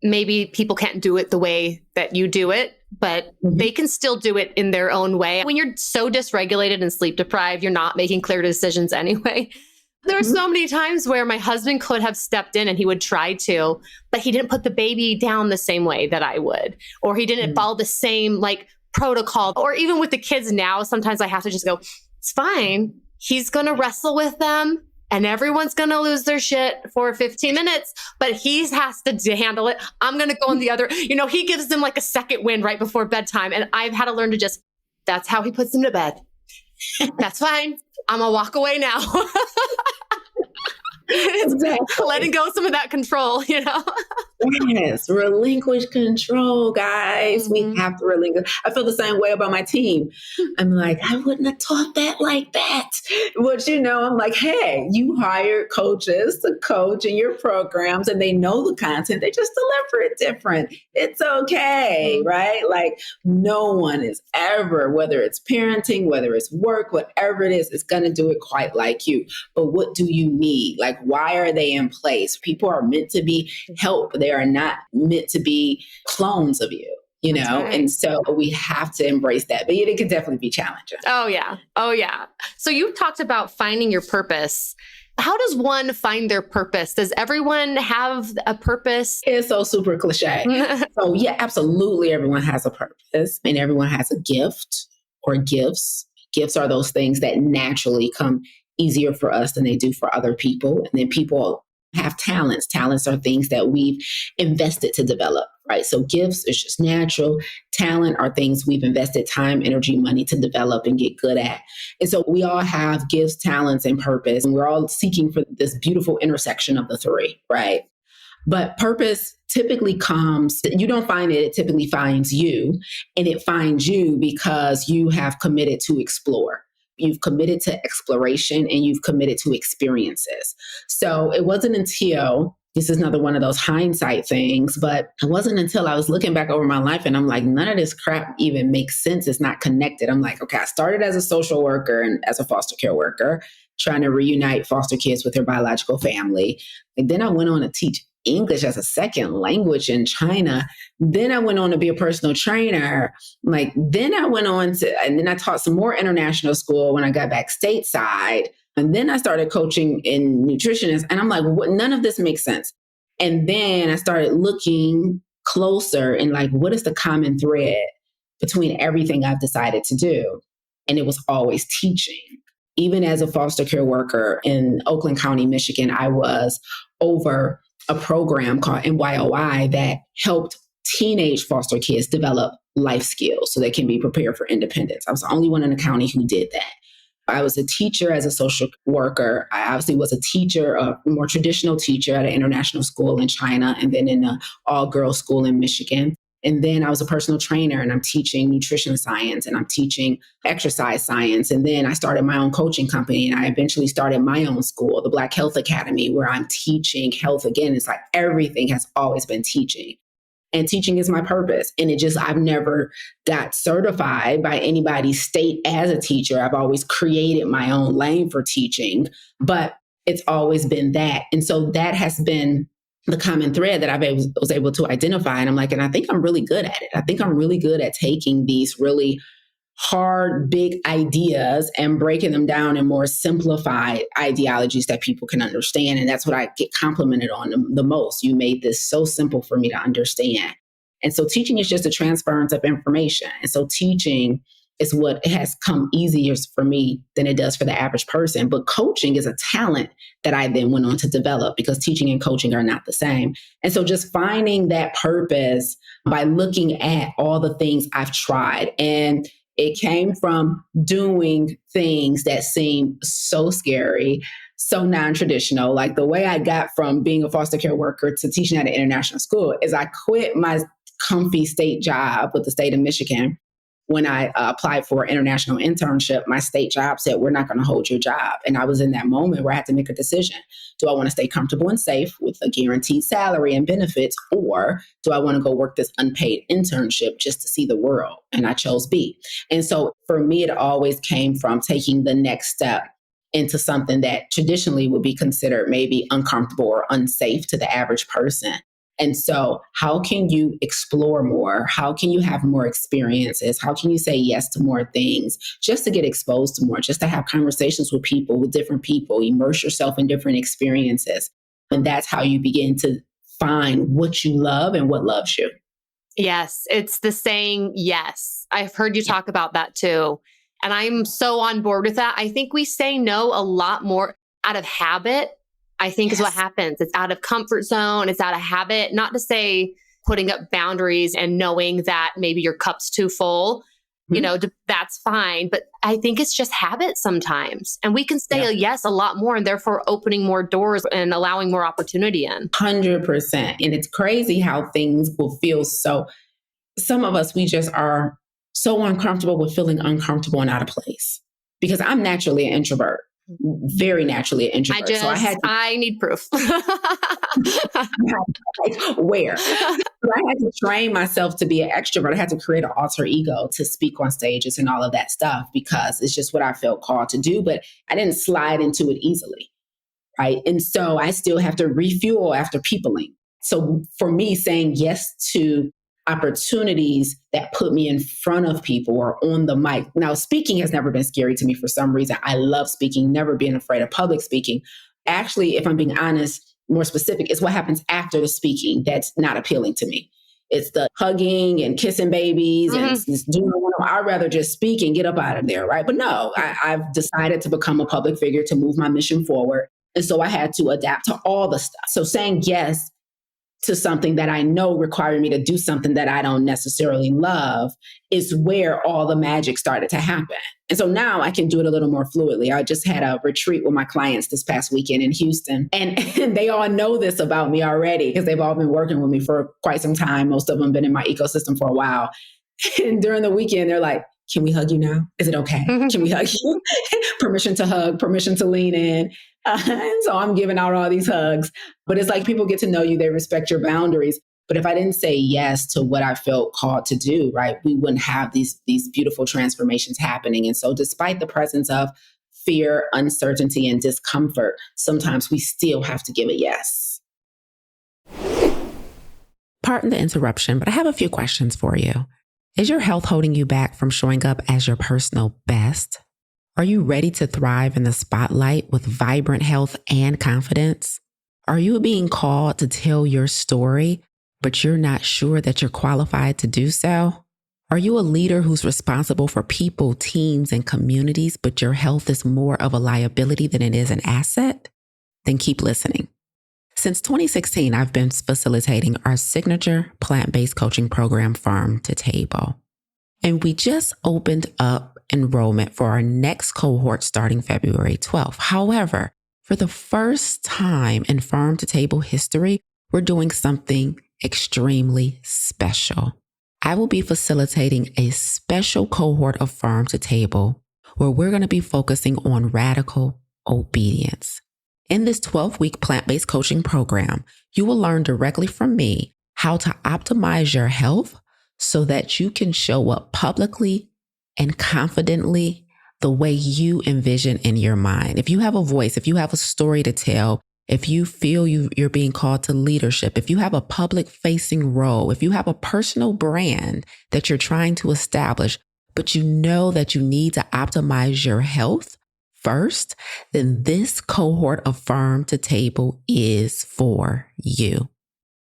maybe people can't do it the way that you do it, but they can still do it in their own way. When you're so dysregulated and sleep deprived, you're not making clear decisions anyway. There are so many times where my husband could have stepped in and he would try to, but he didn't put the baby down the same way that I would, or he didn't follow the same like protocol. Or even with the kids now, sometimes I have to just go, it's fine. He's going to wrestle with them and everyone's going to lose their shit for 15 minutes, but he has to handle it. I'm going to go on the other, he gives them like a second wind right before bedtime. And I've had to learn to just, that's how he puts them to bed. That's fine. I'm going to walk away now. Exactly. Letting go some of that control, Yes, relinquish control, guys. We have to relinquish. I feel the same way about my team. I'm like, I wouldn't have taught that like that. But I'm like, hey, you hired coaches to coach in your programs and they know the content. They just deliver it different. It's okay, right? Like no one is ever, whether it's parenting, whether it's work, whatever it is going to do it quite like you. But what do you need? Like, why are they in place? People are meant to be help. They are not meant to be clones of you, Right. And so we have to embrace that. But it can definitely be challenging. Oh, yeah. So you talked about finding your purpose. How does one find their purpose? Does everyone have a purpose? It's so super cliche. So yeah, absolutely. Everyone has a purpose and everyone has a gift or gifts. Gifts are those things that naturally come easier for us than they do for other people. And then people have talents. Talents are things that we've invested to develop, right? So gifts is just natural. Talent are things we've invested time, energy, money to develop and get good at. And so we all have gifts, talents, and purpose. And we're all seeking for this beautiful intersection of the three, right? But purpose typically comes, you don't find it, it typically finds you. And it finds you because you have committed to explore. You've committed to exploration and you've committed to experiences. So it wasn't until, this is another one of those hindsight things, but it wasn't until I was looking back over my life and I'm like, none of this crap even makes sense. It's not connected. I'm like, okay, I started as a social worker and as a foster care worker, trying to reunite foster kids with their biological family. And then I went on to teach English as a second language in China. Then I went on to be a personal trainer. Then I taught some more international school when I got back stateside. And then I started coaching in nutritionist. And I'm like, none of this makes sense. And then I started looking closer and what is the common thread between everything I've decided to do? And it was always teaching. Even as a foster care worker in Oakland County, Michigan, I was over a program called NYOI that helped teenage foster kids develop life skills so they can be prepared for independence. I was the only one in the county who did that. I was a teacher as a social worker. I obviously was a teacher, a more traditional teacher at an international school in China, and then in an all-girls school in Michigan. And then I was a personal trainer and I'm teaching nutrition science and I'm teaching exercise science. And then I started my own coaching company and I eventually started my own school, the Black Health Academy, where I'm teaching health again. It's like everything has always been teaching. And teaching is my purpose. And I've never got certified by anybody's state as a teacher. I've always created my own lane for teaching, but it's always been that. And so that has been the common thread that was able to identify. And I'm like, and I think I'm really good at it. I think I'm really good at taking these really hard, big ideas and breaking them down in more simplified ideologies that people can understand. And that's what I get complimented on the most. You made this so simple for me to understand. And so teaching is just a transference of information. And so teaching is what has come easier for me than it does for the average person. But coaching is a talent that I then went on to develop because teaching and coaching are not the same. And so just finding that purpose by looking at all the things I've tried. And it came from doing things that seem so scary, so non-traditional. Like the way I got from being a foster care worker to teaching at an international school is I quit my comfy state job with the state of Michigan. When I applied for an international internship, my state job said, we're not going to hold your job. And I was in that moment where I had to make a decision. Do I want to stay comfortable and safe with a guaranteed salary and benefits, or do I want to go work this unpaid internship just to see the world? And I chose B. And so for me, it always came from taking the next step into something that traditionally would be considered maybe uncomfortable or unsafe to the average person. And so, how can you explore more? How can you have more experiences? How can you say yes to more things just to get exposed to more, just to have conversations with people, with different people, immerse yourself in different experiences? And that's how you begin to find what you love and what loves you. Yes, it's the saying yes. I've heard you talk about that too. And I'm so on board with that. I think we say no a lot more out of habit, I think is what happens. It's out of comfort zone. It's out of habit, not to say putting up boundaries and knowing that maybe your cup's too full, that's fine. But I think it's just habit sometimes. And we can say a yes a lot more and therefore opening more doors and allowing more opportunity in. 100%. And it's crazy how things will feel so, some of us, we just are so uncomfortable with feeling uncomfortable and out of place. Because I'm naturally an introvert, very naturally an introvert. I need proof. Where? So I had to train myself to be an extrovert. I had to create an alter ego to speak on stages and all of that stuff because it's just what I felt called to do. But I didn't slide into it easily. Right. And so I still have to refuel after peopling. So for me, saying yes to opportunities that put me in front of people or on the mic. Now, speaking has never been scary to me for some reason. I love speaking, never being afraid of public speaking. Actually, if I'm being honest, more specific, it's what happens after the speaking that's not appealing to me. It's the hugging and kissing babies and it's doing I'd rather just speak and get up out of there. Right. But no, I've decided to become a public figure to move my mission forward. And so I had to adapt to all the stuff. So saying yes to something that I know required me to do something that I don't necessarily love is where all the magic started to happen. And so now I can do it a little more fluidly. I just had a retreat with my clients this past weekend in Houston, and they all know this about me already because they've all been working with me for quite some time. Most of them been in my ecosystem for a while. And during the weekend, they're like, can we hug you now? Is it okay? Can we hug you? Permission to hug, permission to lean in. And so I'm giving out all these hugs. But it's like people get to know you, they respect your boundaries. But if I didn't say yes to what I felt called to do, right, we wouldn't have these beautiful transformations happening. And so despite the presence of fear, uncertainty, and discomfort, sometimes we still have to give a yes. Pardon the interruption, but I have a few questions for you. Is your health holding you back from showing up as your personal best? Are you ready to thrive in the spotlight with vibrant health and confidence? Are you being called to tell your story, but you're not sure that you're qualified to do so? Are you a leader who's responsible for people, teams, and communities, but your health is more of a liability than it is an asset? Then keep listening. Since 2016, I've been facilitating our signature plant-based coaching program, Farm to Table. And we just opened up enrollment for our next cohort starting February 12th. However, for the first time in Farm to Table history, we're doing something extremely special. I will be facilitating a special cohort of Farm to Table where we're going to be focusing on radical obedience. In this 12-week plant-based coaching program, you will learn directly from me how to optimize your health so that you can show up publicly and confidently the way you envision in your mind. If you have a voice, if you have a story to tell, if you feel you're being called to leadership, if you have a public-facing role, if you have a personal brand that you're trying to establish, but you know that you need to optimize your health first, then this cohort of Farm to Table is for you.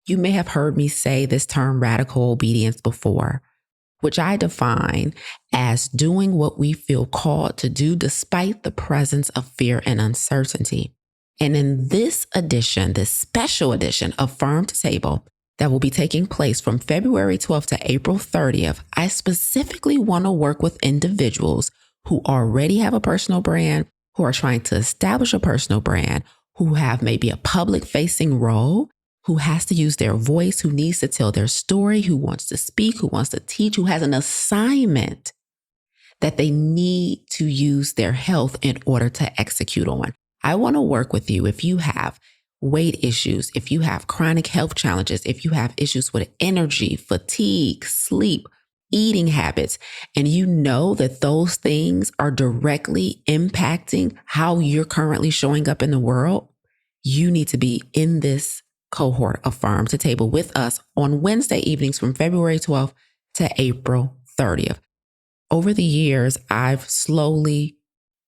You may have heard me say this term radical obedience before, which I define as doing what we feel called to do despite the presence of fear and uncertainty. And in this edition, this special edition of Farm to Table that will be taking place from February 12th to April 30th, I specifically want to work with individuals who already have a personal brand, who are trying to establish a personal brand, who have maybe a public-facing role, who has to use their voice, who needs to tell their story, who wants to speak, who wants to teach, who has an assignment that they need to use their health in order to execute on. I want to work with you if you have weight issues, if you have chronic health challenges, if you have issues with energy, fatigue, sleep, eating habits, and you know that those things are directly impacting how you're currently showing up in the world, you need to be in this cohort of Farm to Table with us on Wednesday evenings from February 12th to April 30th. Over the years, I've slowly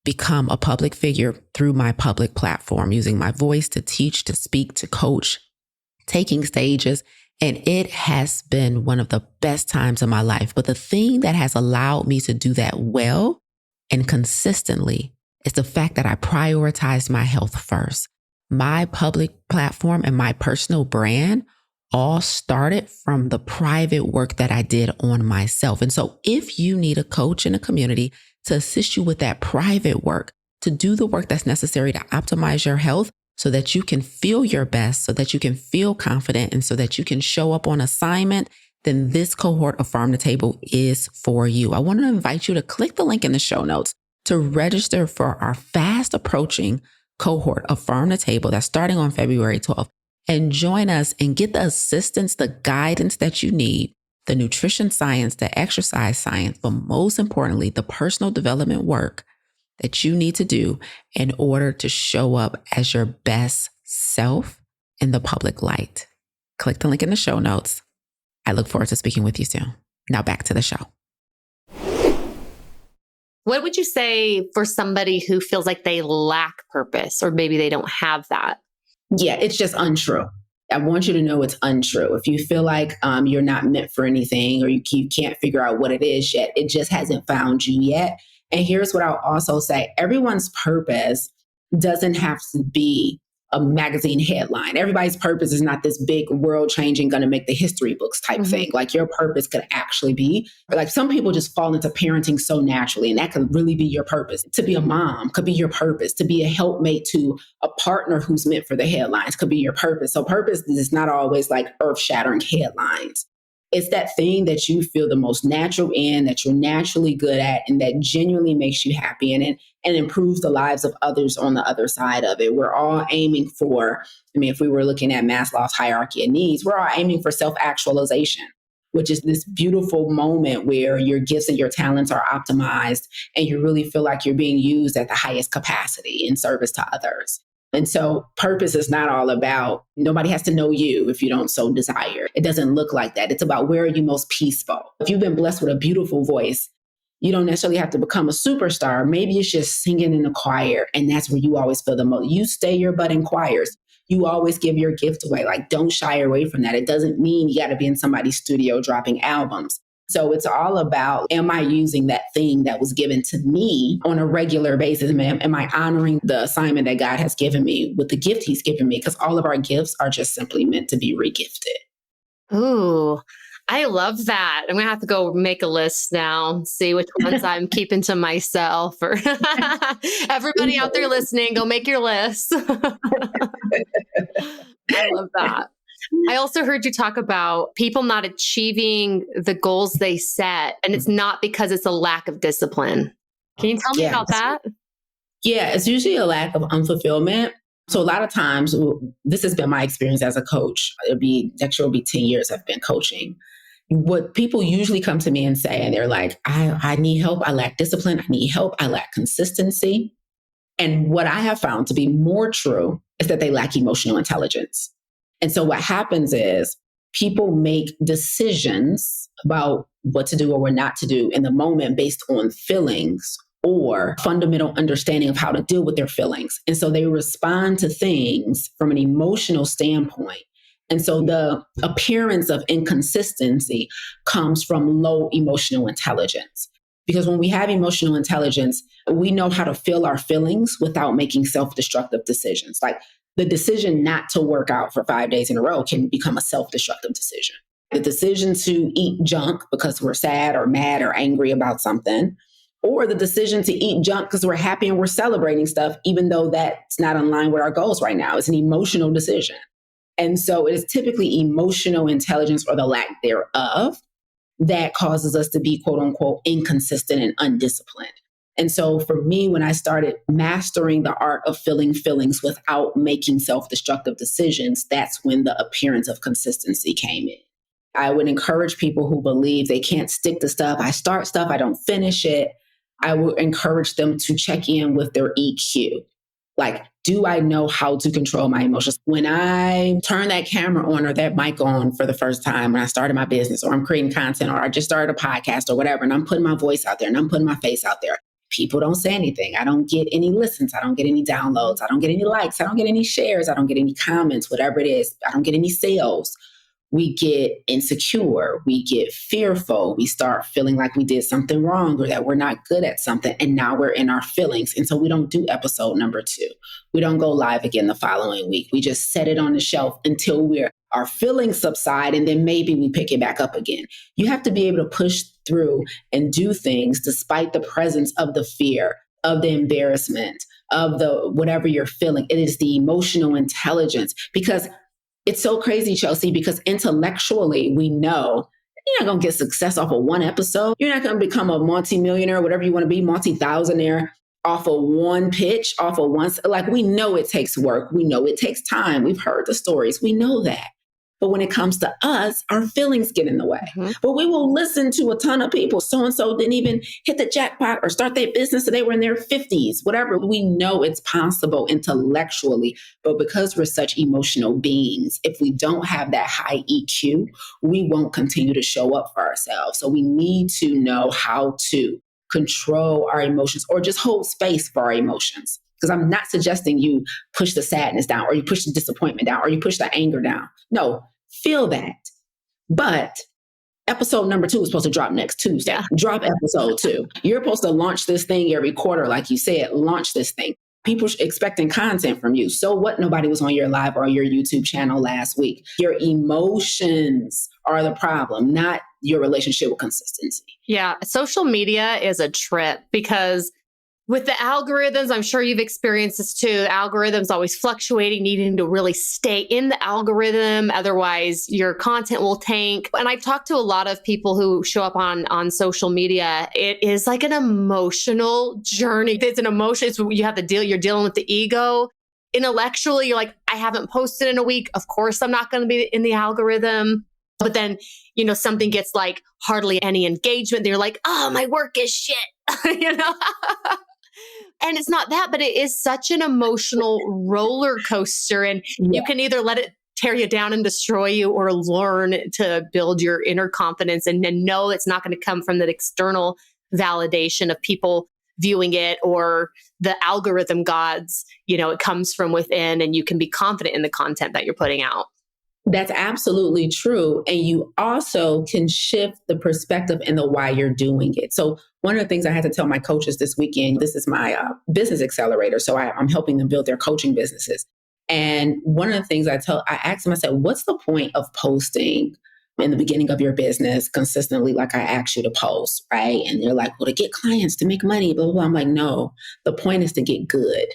become a public figure through my public platform, using my voice to teach, to speak, to coach, taking stages. And it has been one of the best times of my life. But the thing that has allowed me to do that well and consistently is the fact that I prioritized my health first. My public platform and my personal brand all started from the private work that I did on myself. And so if you need a coach in a community to assist you with that private work, to do the work that's necessary to optimize your health so that you can feel your best, so that you can feel confident, and so that you can show up on assignment, then this cohort of Farm to Table is for you. I want to invite you to click the link in the show notes to register for our fast approaching cohort of Farm to Table that's starting on February 12th. And join us and get the assistance, the guidance that you need, the nutrition science, the exercise science, but most importantly, the personal development work that you need to do in order to show up as your best self in the public light. Click the link in the show notes. I look forward to speaking with you soon. Now back to the show. What would you say for somebody who feels like they lack purpose, or maybe they don't have that? Yeah, it's just untrue. I want you to know it's untrue. If you feel like you're not meant for anything, or you can't figure out what it is yet, it just hasn't found you yet. And here's what I'll also say. Everyone's purpose doesn't have to be a magazine headline. Everybody's purpose is not this big world-changing, going to make the history books type thing. Like your purpose could actually be, like some people just fall into parenting so naturally, and that could really be your purpose. To be a mom could be your purpose. To be a helpmate to a partner who's meant for the headlines could be your purpose. So purpose is not always like earth-shattering headlines. It's that thing that you feel the most natural in, that you're naturally good at, and that genuinely makes you happy and improves the lives of others on the other side of it. We're all aiming for, if we were looking at Maslow's hierarchy of needs, we're all aiming for self-actualization, which is this beautiful moment where your gifts and your talents are optimized and you really feel like you're being used at the highest capacity in service to others. And so purpose is not all about, nobody has to know you if you don't so desire. It doesn't look like that. It's about, where are you most peaceful? If you've been blessed with a beautiful voice, you don't necessarily have to become a superstar. Maybe it's just singing in a choir, and that's where you always feel the most. You stay your butt in choirs. You always give your gift away. Like, don't shy away from that. It doesn't mean you got to be in somebody's studio dropping albums. So it's all about, am I using that thing that was given to me on a regular basis? Am I honoring the assignment that God has given me with the gift he's given me? Because all of our gifts are just simply meant to be regifted. Ooh, I love that. I'm going to have to go make a list now, see which ones I'm keeping to myself. Or everybody out there listening, go make your list. I love that. I also heard you talk about people not achieving the goals they set, and it's not because it's a lack of discipline. Can you tell me about that? Yeah, it's usually a lack of unfulfillment. So a lot of times, this has been my experience as a coach. Next year will be 10 years I've been coaching. What people usually come to me and say, and they're like, I need help. I lack discipline. I need help. I lack consistency. And what I have found to be more true is that they lack emotional intelligence. And so what happens is people make decisions about what to do or what not to do in the moment based on feelings or fundamental understanding of how to deal with their feelings. And so they respond to things from an emotional standpoint. And so the appearance of inconsistency comes from low emotional intelligence. Because when we have emotional intelligence, we know how to feel our feelings without making self-destructive decisions. Like, the decision not to work out for 5 days in a row can become a self-destructive decision. The decision to eat junk because we're sad or mad or angry about something, or the decision to eat junk because we're happy and we're celebrating stuff, even though that's not in line with our goals right now. It's an emotional decision. And so it is typically emotional intelligence, or the lack thereof, that causes us to be, quote unquote, inconsistent and undisciplined. And so for me, when I started mastering the art of feeling feelings without making self-destructive decisions, that's when the appearance of consistency came in. I would encourage people who believe they can't stick to stuff. I start stuff, I don't finish it. I would encourage them to check in with their EQ. Like, do I know how to control my emotions? When I turn that camera on or that mic on for the first time, when I started my business or I'm creating content or I just started a podcast or whatever, and I'm putting my voice out there and I'm putting my face out there, people don't say anything. I don't get any listens. I don't get any downloads. I don't get any likes. I don't get any shares. I don't get any comments, whatever it is. I don't get any sales. We get insecure, we get fearful, we start feeling like we did something wrong or that we're not good at something. And now we're in our feelings. And so we don't do episode number 2. We don't go live again the following week. We just set it on the shelf until our feelings subside, and then maybe we pick it back up again. You have to be able to push through and do things despite the presence of the fear, of the embarrassment, of the whatever you're feeling. It is the emotional intelligence, because it's so crazy, Chelsea, because intellectually we know you're not going to get success off of one episode. You're not going to become a multimillionaire, whatever you want to be, multi-thousandaire off of one pitch, off of one. Like, we know it takes work. We know it takes time. We've heard the stories. We know that. But when it comes to us, our feelings get in the way. Mm-hmm. But we will listen to a ton of people. So-and-so didn't even hit the jackpot or start their business, so they were in their 50s, whatever. We know it's possible intellectually, but because we're such emotional beings, if we don't have that high EQ, we won't continue to show up for ourselves. So we need to know how to control our emotions or just hold space for our emotions. Because I'm not suggesting you push the sadness down or you push the disappointment down or you push the anger down. No, feel that. But episode number 2 is supposed to drop next Tuesday. Yeah. Drop episode 2. You're supposed to launch this thing every quarter, like you said, launch this thing. People expecting content from you. So what? Nobody was on your live or your YouTube channel last week. Your emotions are the problem, not your relationship with consistency. Yeah. Social media is a trip because with the algorithms, I'm sure you've experienced this too. The algorithm's always fluctuating, needing to really stay in the algorithm. Otherwise, your content will tank. And I've talked to a lot of people who show up on social media. It is like an emotional journey. It's an emotion. You have to you're dealing with the ego. Intellectually, you're like, I haven't posted in a week. Of course, I'm not going to be in the algorithm. But then, something gets like hardly any engagement. They're like, oh, my work is shit, And it's not that, but it is such an emotional roller coaster. And you can either let it tear you down and destroy you or learn to build your inner confidence and then know it's not going to come from the external validation of people viewing it or the algorithm gods. It comes from within and you can be confident in the content that you're putting out. That's absolutely true. And you also can shift the perspective and the why you're doing it. So one of the things I had to tell my coaches this weekend, this is my business accelerator. So I'm helping them build their coaching businesses. And one of the things I asked them, I said, what's the point of posting in the beginning of your business consistently like I asked you to post, right? And they're like, well, to get clients, to make money, blah, blah, blah. I'm like, no, the point is to get good.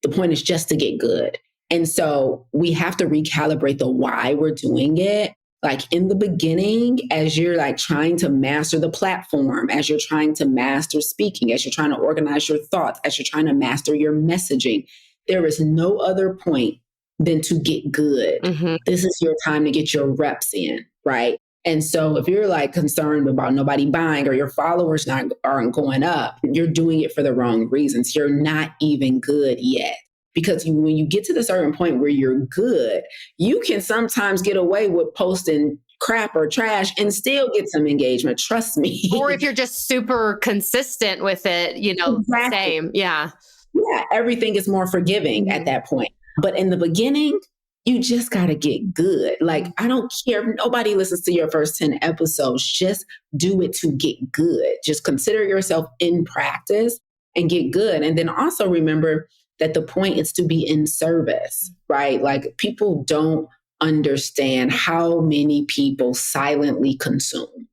The point is just to get good. And so we have to recalibrate the why we're doing it. Like in the beginning, as you're like trying to master the platform, as you're trying to master speaking, as you're trying to organize your thoughts, as you're trying to master your messaging, there is no other point than to get good. Mm-hmm. This is your time to get your reps in, right? And so if you're like concerned about nobody buying or your followers aren't going up, you're doing it for the wrong reasons. You're not even good yet. Because when you get to the certain point where you're good, you can sometimes get away with posting crap or trash and still get some engagement. Trust me. Or if you're just super consistent with it, exactly. Same. Yeah. Yeah. Everything is more forgiving at that point. But in the beginning, you just got to get good. Like, I don't care if nobody listens to your first 10 episodes. Just do it to get good. Just consider yourself in practice and get good. And then also remember that the point is to be in service, right? Like people don't understand how many people silently consume.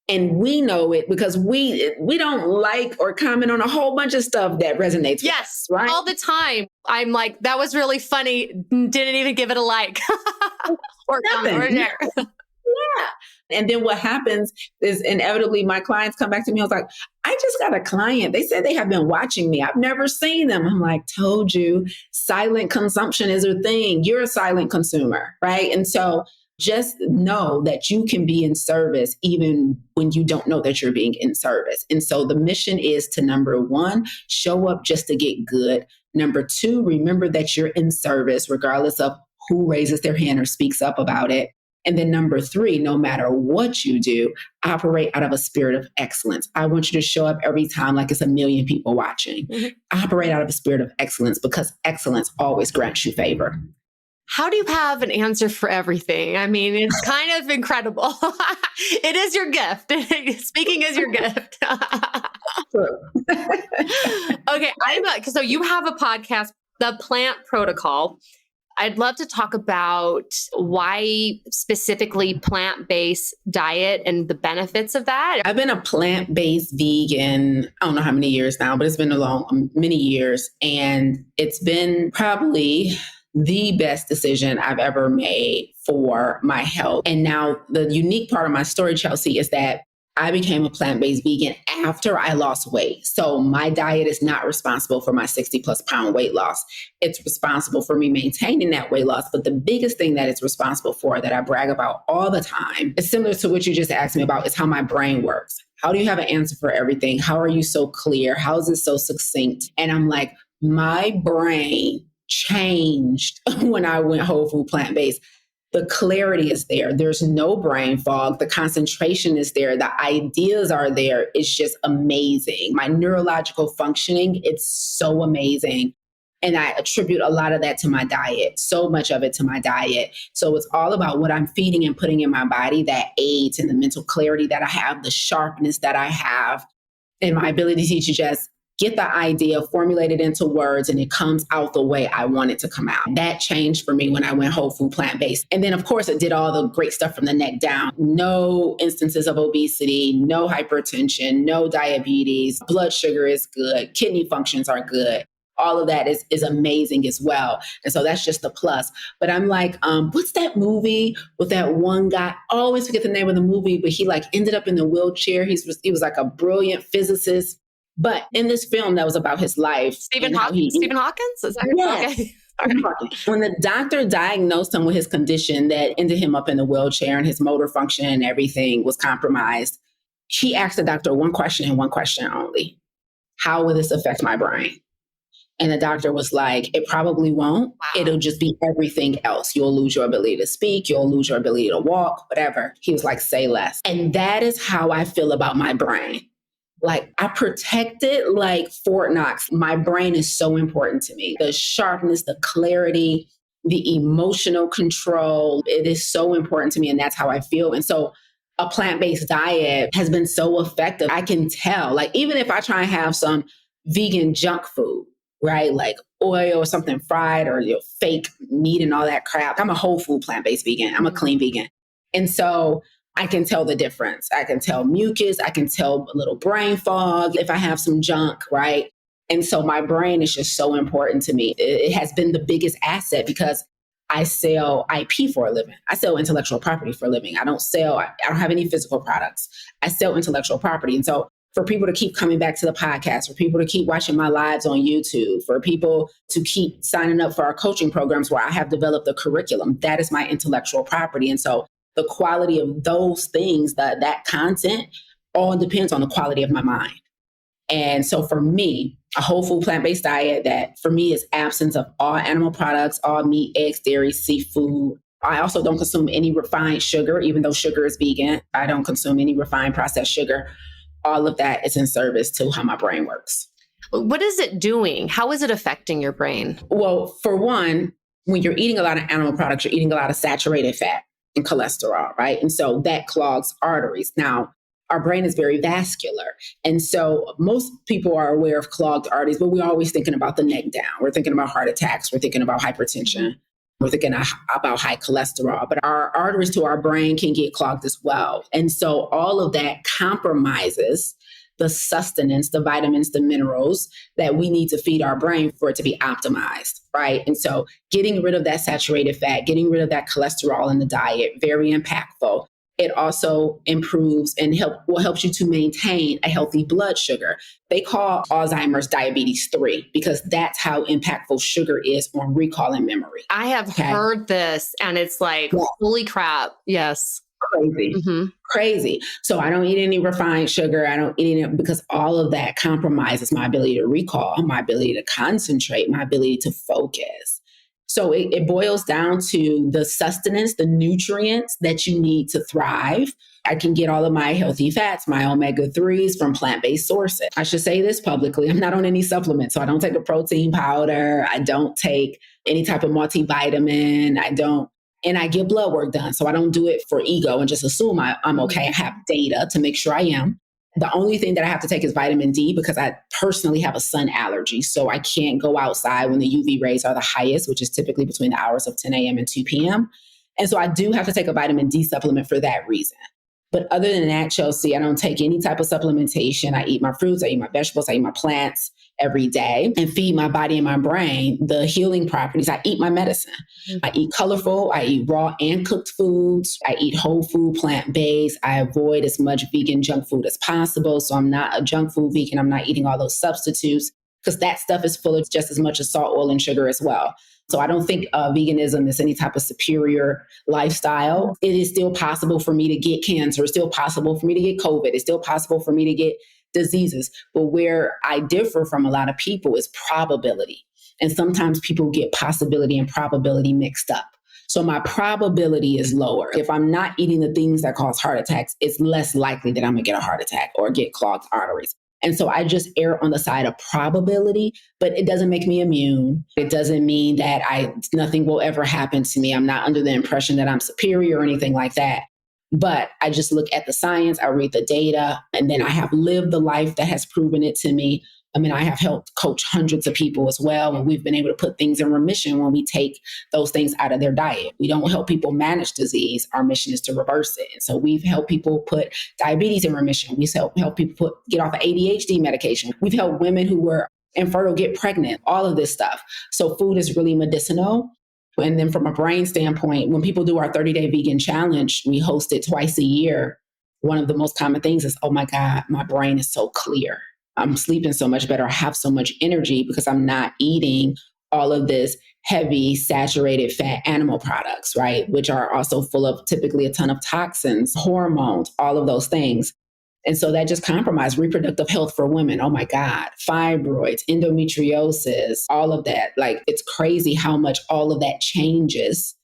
And we know it because we don't like or comment on a whole bunch of stuff that resonates with us, right? All the time. I'm like, that was really funny. Didn't even give it a like or comment or share. Yeah. And then what happens is inevitably my clients come back to me. I was like, I just got a client. They said they have been watching me. I've never seen them. I'm like, told you, silent consumption is a thing. You're a silent consumer, right? And so just know that you can be in service even when you don't know that you're being in service. And so the mission is to, number one, show up just to get good. Number two, remember that you're in service regardless of who raises their hand or speaks up about it. And then number three, no matter what you do, operate out of a spirit of excellence. I want you to show up every time like it's a million people watching. Operate out of a spirit of excellence, because excellence always grants you favor. How do you have an answer for everything? I mean, it's kind of incredible. It is your gift. Speaking is your gift. Okay. So you have a podcast, The Plant Protocol. I'd love to talk about why specifically plant-based diet and the benefits of that. I've been a plant-based vegan, I don't know how many years now, but it's been many years. And it's been probably the best decision I've ever made for my health. And now the unique part of my story, Chelsea, is that I became a plant-based vegan after I lost weight. So my diet is not responsible for my 60+ pound weight loss. It's responsible for me maintaining that weight loss. But the biggest thing that it's responsible for, that I brag about all the time, is similar to what you just asked me about, is how my brain works. How do you have an answer for everything? How are you so clear? How is it so succinct? And I'm like, my brain changed when I went whole food plant-based. The clarity is there. There's no brain fog. The concentration is there. The ideas are there. It's just amazing. My neurological functioning, it's so amazing. And I attribute a lot of that to my diet, so much of it to my diet. So it's all about what I'm feeding and putting in my body that aids in the mental clarity that I have, the sharpness that I have, and my ability to just get the idea, formulate it into words, and it comes out the way I want it to come out. That changed for me when I went whole food plant-based. And then, of course, it did all the great stuff from the neck down. No instances of obesity, no hypertension, no diabetes, blood sugar is good, kidney functions are good. All of that is amazing as well. And so that's just a plus. But I'm like, what's that movie with that one guy? I always forget the name of the movie, but he ended up in the wheelchair. He was like a brilliant physicist. But in this film that was about his life. Stephen Hawkins? Is that yes. Okay. When the doctor diagnosed him with his condition that ended him up in the wheelchair and his motor function and everything was compromised, he asked the doctor one question and one question only. How will this affect my brain? And the doctor was like, it probably won't. Wow. It'll just be everything else. You'll lose your ability to speak. You'll lose your ability to walk, whatever. He was like, say less. And that is how I feel about my brain. Like, I protect it like Fort Knox. My brain is so important to me. The sharpness, the clarity, the emotional control, it is so important to me. And that's how I feel. And so a plant-based diet has been so effective. I can tell, like, even if I try and have some vegan junk food, right? Like oil or something fried or fake meat and all that crap. I'm a whole food plant-based vegan. I'm a clean vegan. And so I can tell the difference. I can tell mucus. I can tell a little brain fog if I have some junk, right? And so my brain is just so important to me. It has been the biggest asset because I sell IP for a living. I sell intellectual property for a living. I don't have any physical products. I sell intellectual property. And so for people to keep coming back to the podcast, for people to keep watching my lives on YouTube, for people to keep signing up for our coaching programs where I have developed a curriculum, that is my intellectual property. And so the quality of those things, that content, all depends on the quality of my mind. And so for me, a whole food plant-based diet that for me is absence of all animal products, all meat, eggs, dairy, seafood. I also don't consume any refined sugar, even though sugar is vegan. I don't consume any refined processed sugar. All of that is in service to how my brain works. What is it doing? How is it affecting your brain? Well, for one, when you're eating a lot of animal products, you're eating a lot of saturated fat and cholesterol, right? And so that clogs arteries. Now, our brain is very vascular. And so most people are aware of clogged arteries, but we're always thinking about the neck down. We're thinking about heart attacks. We're thinking about hypertension. We're thinking about high cholesterol, but our arteries to our brain can get clogged as well. And so all of that compromises the sustenance, the vitamins, the minerals that we need to feed our brain for it to be optimized, right? And so getting rid of that saturated fat, getting rid of that cholesterol in the diet, very impactful. It also improves and helps you to maintain a healthy blood sugar. They call Alzheimer's diabetes 3 because that's how impactful sugar is on recall and memory. I have heard this and it's like, holy crap. Yes. Crazy. Mm-hmm. Crazy. So I don't eat any refined sugar. I don't eat any because all of that compromises my ability to recall, my ability to concentrate, my ability to focus. So it boils down to the sustenance, the nutrients that you need to thrive. I can get all of my healthy fats, my omega-3s from plant-based sources. I should say this publicly. I'm not on any supplements. So I don't take a protein powder. I don't take any type of multivitamin. And I get blood work done. So I don't do it for ego and just assume I'm okay. I have data to make sure I am. The only thing that I have to take is vitamin D because I personally have a sun allergy. So I can't go outside when the UV rays are the highest, which is typically between the hours of 10 a.m. and 2 p.m. And so I do have to take a vitamin D supplement for that reason. But other than that, Chelsea, I don't take any type of supplementation. I eat my fruits, I eat my vegetables, I eat my plants every day and feed my body and my brain the healing properties. I eat my medicine. Mm-hmm. I eat colorful, I eat raw and cooked foods. I eat whole food, plant-based. I avoid as much vegan junk food as possible. So I'm not a junk food vegan. I'm not eating all those substitutes because that stuff is full of just as much as salt, oil, and sugar as well. So I don't think veganism is any type of superior lifestyle. It is still possible for me to get cancer. It's still possible for me to get COVID. It's still possible for me to get diseases. But where I differ from a lot of people is probability. And sometimes people get possibility and probability mixed up. So my probability is lower. If I'm not eating the things that cause heart attacks, it's less likely that I'm going to get a heart attack or get clogged arteries. And so I just err on the side of probability, but it doesn't make me immune. It doesn't mean that nothing will ever happen to me. I'm not under the impression that I'm superior or anything like that. But I just look at the science, I read the data, and then I have lived the life that has proven it to me. I mean, I have helped coach hundreds of people as well, and we've been able to put things in remission when we take those things out of their diet. We don't help people manage disease. Our mission is to reverse it. And so we've helped people put diabetes in remission. We've helped people get off of ADHD medication. We've helped women who were infertile get pregnant, all of this stuff. So food is really medicinal. And then from a brain standpoint, when people do our 30-day vegan challenge, we host it twice a year. One of the most common things is, oh my God, my brain is so clear. I'm sleeping so much better. I have so much energy because I'm not eating all of this heavy saturated fat animal products, right? Which are also full of typically a ton of toxins, hormones, all of those things. And so that just compromised reproductive health for women. Oh my God, fibroids, endometriosis, all of that. Like, it's crazy how much all of that changes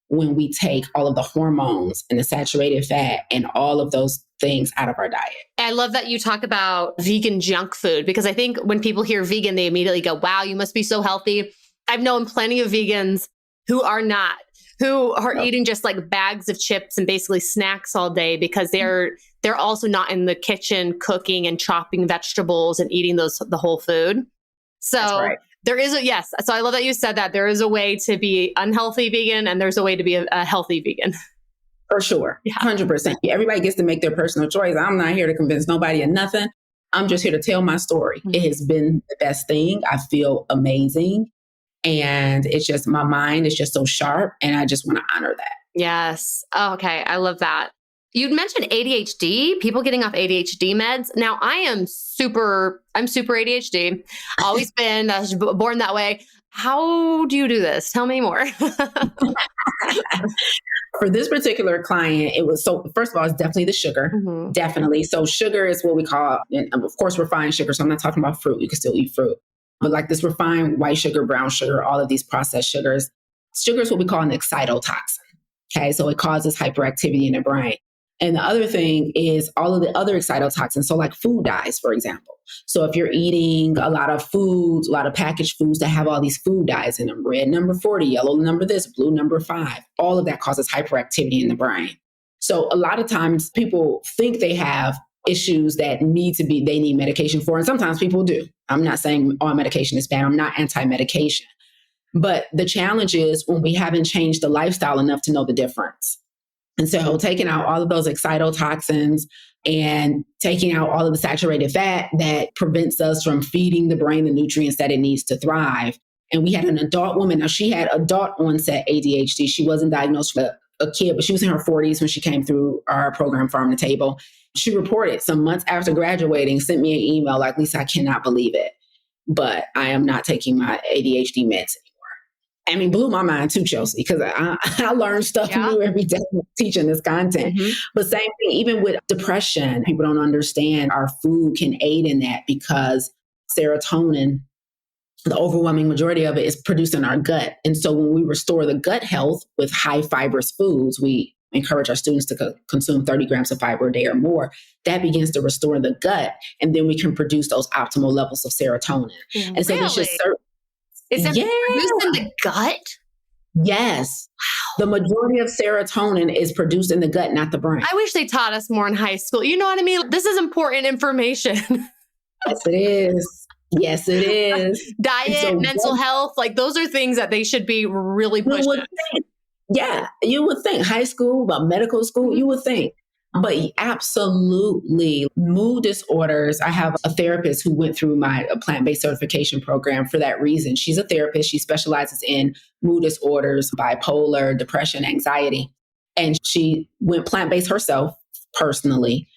when we take all of the hormones and the saturated fat and all of those things out of our diet. I love that you talk about vegan junk food, because I think when people hear vegan, they immediately go, wow, you must be so healthy. I've known plenty of vegans who are not, who are eating just like bags of chips and basically snacks all day because they're also not in the kitchen cooking and chopping vegetables and eating the whole food. So right. There is yes. So I love that you said that there is a way to be unhealthy vegan and there's a way to be a healthy vegan. For sure. Yeah. 100%. Everybody gets to make their personal choice. I'm not here to convince nobody of nothing. I'm just here to tell my story. Mm-hmm. It has been the best thing. I feel amazing. And it's just, my mind is just so sharp and I just want to honor that. Yes. Oh, okay. I love that. You'd mentioned ADHD, people getting off ADHD meds. Now I'm super ADHD, always been, I was born that way. How do you do this? Tell me more. For this particular client, it was first of all, it's definitely the sugar. Mm-hmm. Definitely. So sugar is what we call, and of course, refined sugar. So I'm not talking about fruit. You can still eat fruit. But like this refined white sugar, brown sugar, all of these processed sugars. Sugar is what we call an excitotoxin. Okay. So it causes hyperactivity in the brain. And the other thing is all of the other excitotoxins. So like food dyes, for example. So if you're eating a lot of foods, a lot of packaged foods that have all these food dyes in them, red number 40, yellow number this, blue number 5, all of that causes hyperactivity in the brain. So a lot of times people think they have issues that they need medication for. And sometimes people do. I'm not saying all medication is bad. I'm not anti-medication. But the challenge is when we haven't changed the lifestyle enough to know the difference. And so taking out all of those excitotoxins and taking out all of the saturated fat that prevents us from feeding the brain the nutrients that it needs to thrive. And we had an adult woman. Now, she had adult onset ADHD. She wasn't diagnosed with a kid, but she was in her 40s when she came through our program, Farm to Table. She reported some months after graduating, sent me an email like, Lisa, I cannot believe it, but I am not taking my ADHD meds. I mean, blew my mind too, Chelsea, because I learn stuff new every day teaching this content. Mm-hmm. But same thing, even with depression, people don't understand our food can aid in that because serotonin, the overwhelming majority of it is produced in our gut. And so when we restore the gut health with high fibrous foods, we encourage our students to consume 30 grams of fiber a day or more. That begins to restore the gut. And then we can produce those optimal levels of serotonin. And so there's just certain... Is it produced in the gut? Yes. Wow. The majority of serotonin is produced in the gut, not the brain. I wish they taught us more in high school. You know what I mean? This is important information. Yes, it is. Yes, it is. Diet, mental health, like those are things that they should be really pushing. Yeah, you would think. High school, about medical school, you would think. But absolutely, mood disorders. I have a therapist who went through my plant-based certification program for that reason. She's a therapist. She specializes in mood disorders, bipolar, depression, anxiety. And she went plant-based herself personally.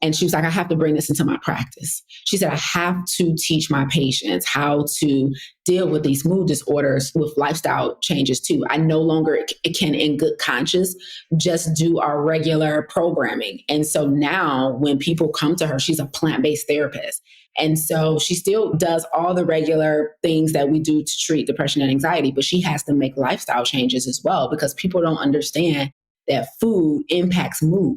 And she was like, I have to bring this into my practice. She said, I have to teach my patients how to deal with these mood disorders with lifestyle changes too. I no longer can, in good conscience, just do our regular programming. And so now when people come to her, she's a plant-based therapist. And so she still does all the regular things that we do to treat depression and anxiety, but she has to make lifestyle changes as well because people don't understand that food impacts mood.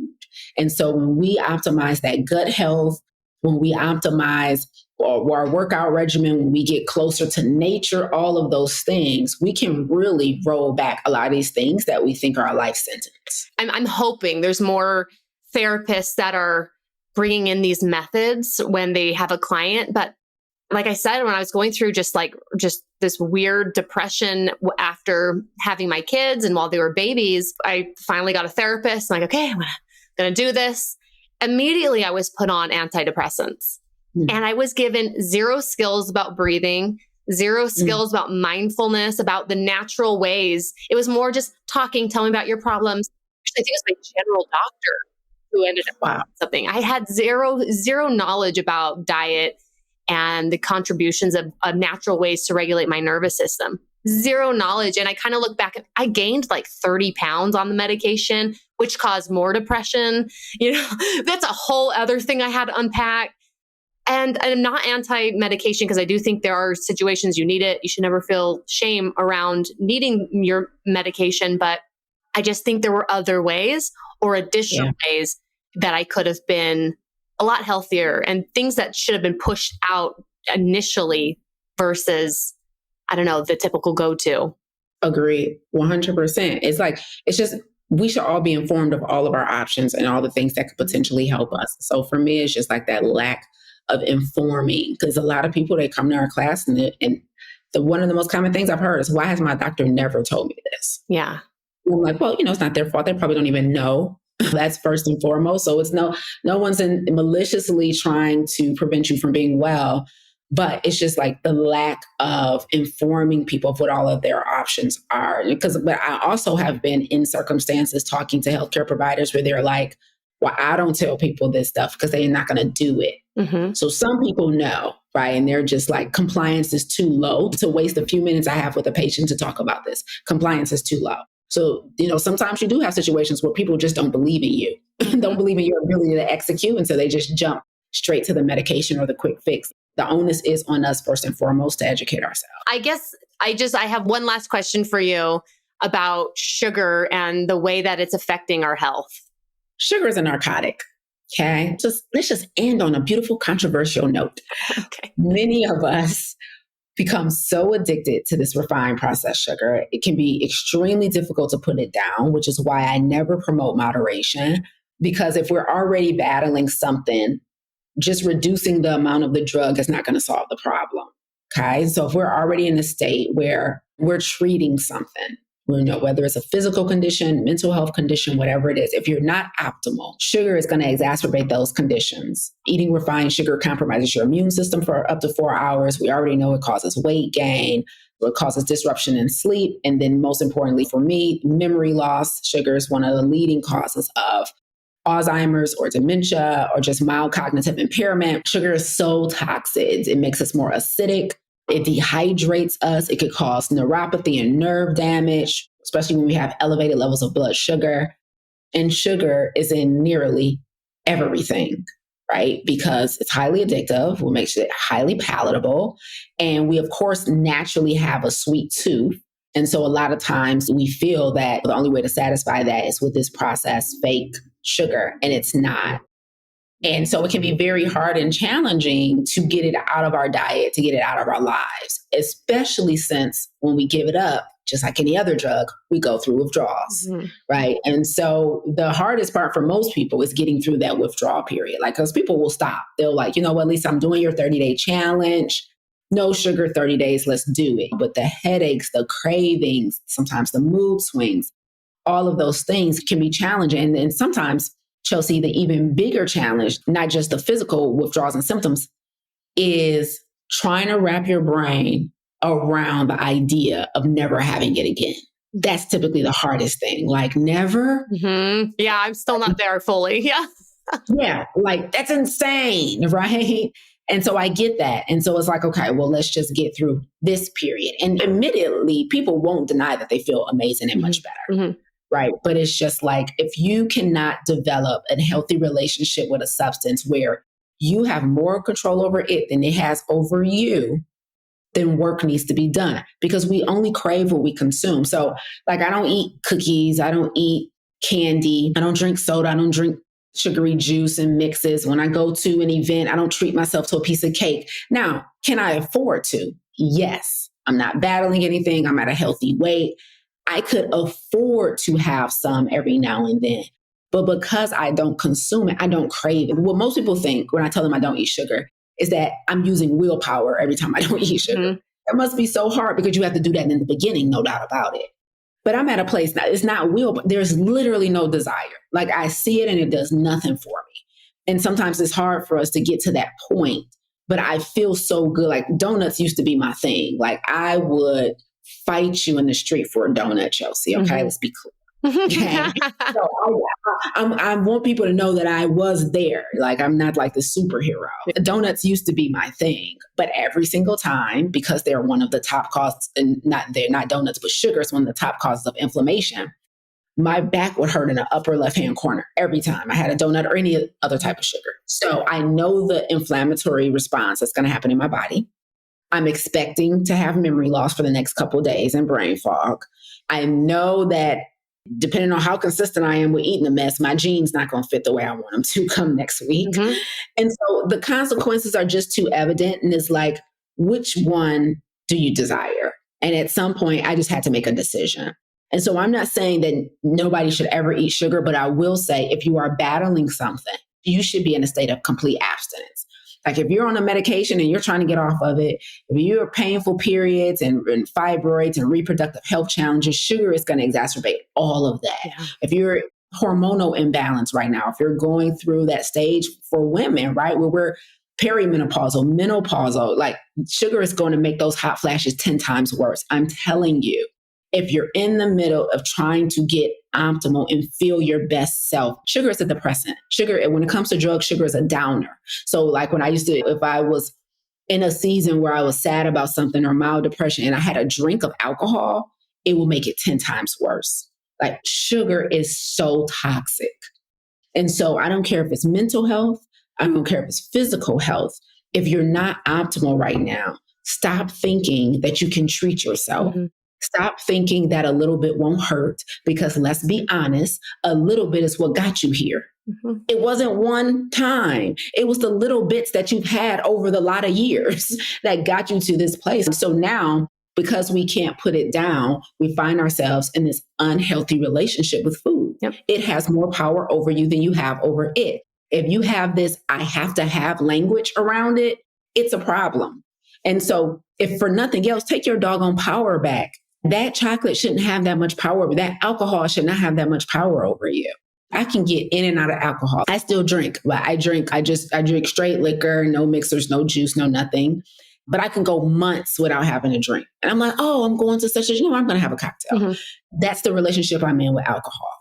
And so when we optimize that gut health, when we optimize our workout regimen, when we get closer to nature, all of those things, we can really roll back a lot of these things that we think are a life sentence. I'm hoping there's more therapists that are bringing in these methods when they have a client. But like I said, when I was going through just this weird depression after having my kids and while they were babies, I finally got a therapist. I'm like, okay, I'm going to do this. Immediately, I was put on antidepressants. And I was given zero skills about breathing, zero skills about mindfulness, about the natural ways. It was more just talking, tell me about your problems. I think it was my general doctor who ended up with something. I had zero knowledge about diet and the contributions of natural ways to regulate my nervous system. Zero knowledge. And I kind of look back, I gained like 30 pounds on the medication, which caused more depression. You know, that's a whole other thing I had to unpack. And I'm not anti-medication because I do think there are situations you need it. You should never feel shame around needing your medication. But I just think there were other ways or additional ways that I could have been a lot healthier and things that should have been pushed out initially versus, I don't know, the typical go-to. Agreed. 100%. It's just, we should all be informed of all of our options and all the things that could potentially help us. So for me, it's just like that lack of informing, because a lot of people, they come to our class and one of the most common things I've heard is, why has my doctor never told me this? Yeah. And I'm like, well, it's not their fault. They probably don't even know. That's first and foremost. So it's no one's maliciously trying to prevent you from being well, but it's just like the lack of informing people of what all of their options are. But I also have been in circumstances talking to healthcare providers where they're like, well, I don't tell people this stuff because they're not going to do it. Mm-hmm. So some people know, right? And they're just like, compliance is too low to waste a few minutes I have with a patient to talk about this. Compliance is too low. So, sometimes you do have situations where people just don't believe in you, don't believe in your ability to execute. And so they just jump straight to the medication or the quick fix. The onus is on us first and foremost to educate ourselves. I guess I have one last question for you about sugar and the way that it's affecting our health. Sugar is a narcotic. Okay. Let's just end on a beautiful, controversial note. Okay. Many of us become so addicted to this refined processed sugar. It can be extremely difficult to put it down, which is why I never promote moderation. Because if we're already battling something, just reducing the amount of the drug is not going to solve the problem. Okay. So if we're already in a state where we're treating something, whether it's a physical condition, mental health condition, whatever it is, if you're not optimal, sugar is going to exacerbate those conditions. Eating refined sugar compromises your immune system for up to 4 hours. We already know it causes weight gain, It causes disruption in sleep. And then most importantly for me, memory loss. Sugar is one of the leading causes of Alzheimer's or dementia or just mild cognitive impairment. Sugar is so toxic. It makes us more acidic. It dehydrates us. It could cause neuropathy and nerve damage, especially when we have elevated levels of blood sugar. And sugar is in nearly everything, right? Because it's highly addictive, what makes it highly palatable. And we, of course, naturally have a sweet tooth. And so a lot of times we feel that the only way to satisfy that is with this processed fake sugar, and it's not. And so it can be very hard and challenging to get it out of our diet, to get it out of our lives, especially since when we give it up, just like any other drug, we go through withdrawals, right? And so the hardest part for most people is getting through that withdrawal period. Like, because people will stop. They'll like, you know what, Lisa, I'm doing your 30-day challenge. No sugar, 30 days, let's do it. But the headaches, the cravings, sometimes the mood swings, all of those things can be challenging. And sometimes, Chelsea, the even bigger challenge, not just the physical withdrawals and symptoms, is trying to wrap your brain around the idea of never having it again. That's typically the hardest thing. Like, never. Mm-hmm. Yeah, I'm still not there fully. Yeah. Yeah, like that's insane, right? And so I get that. And so it's like, okay, well, let's just get through this period. And admittedly, people won't deny that they feel amazing and much better. Right. But it's just like, if you cannot develop a healthy relationship with a substance where you have more control over it than it has over you, then work needs to be done, because we only crave what we consume. So like, I don't eat cookies. I don't eat candy. I don't drink soda. I don't drink sugary juice and mixes. When I go to an event, I don't treat myself to a piece of cake. Now, can I afford to? Yes. I'm not battling anything. I'm at a healthy weight. I could afford to have some every now and then. But because I don't consume it, I don't crave it. What most people think when I tell them I don't eat sugar is that I'm using willpower every time I don't eat sugar. It must be so hard because you have to do that in the beginning, no doubt about it. But I'm at a place now, it's not will, but there's literally no desire. Like, I see it and it does nothing for me. And sometimes it's hard for us to get to that point, but I feel so good. Like, donuts used to be my thing. Like, I would fight you in the street for a donut, Chelsea. Okay, let's be clear. Okay. So I want people to know that I was there. Like, I'm not like the superhero. Donuts used to be my thing, but every single time, because they're one of the top causes, and they're not donuts, but sugar is one of the top causes of inflammation. My back would hurt in the upper left-hand corner every time I had a donut or any other type of sugar. So I know the inflammatory response that's going to happen in my body. I'm expecting to have memory loss for the next couple of days and brain fog. I know that depending on how consistent I am with eating a mess, my genes not going to fit the way I want them to come next week. And so the consequences are just too evident. And it's like, which one do you desire? And at some point, I just had to make a decision. And so I'm not saying that nobody should ever eat sugar, but I will say, if you are battling something, you should be in a state of complete abstinence. Like, if you're on a medication and you're trying to get off of it, if you're painful periods and fibroids and reproductive health challenges, sugar is going to exacerbate all of that. Yeah. If you're hormonal imbalance right now, if you're going through that stage for women, right, where we're perimenopausal, menopausal, like, sugar is going to make those hot flashes 10 times worse. I'm telling you, if you're in the middle of trying to get optimal and feel your best self, sugar is a depressant. Sugar, when it comes to drugs, sugar is a downer. So like, when I used to, if I was in a season where I was sad about something or mild depression and I had a drink of alcohol, it will make it 10 times worse. Like, sugar is so toxic. And so I don't care if it's mental health. I don't care if it's physical health. If you're not optimal right now, stop thinking that you can treat yourself. Stop thinking that a little bit won't hurt, because let's be honest, a little bit is what got you here. It wasn't one time. It was the little bits that you've had over the lot of years that got you to this place. So now, because we can't put it down, we find ourselves in this unhealthy relationship with food. It has more power over you than you have over it. If you have this, I have to have language around it, it's a problem. And so if for nothing else, take your doggone power back. That chocolate shouldn't have that much power. That alcohol should not have that much power over you. I can get in and out of alcohol. I still drink, but I drink straight liquor, no mixers, no juice, no nothing. but I can go months without having a drink. And I'm like, oh, I'm going to such a, I'm going to have a cocktail. Mm-hmm. That's the relationship I'm in with alcohol.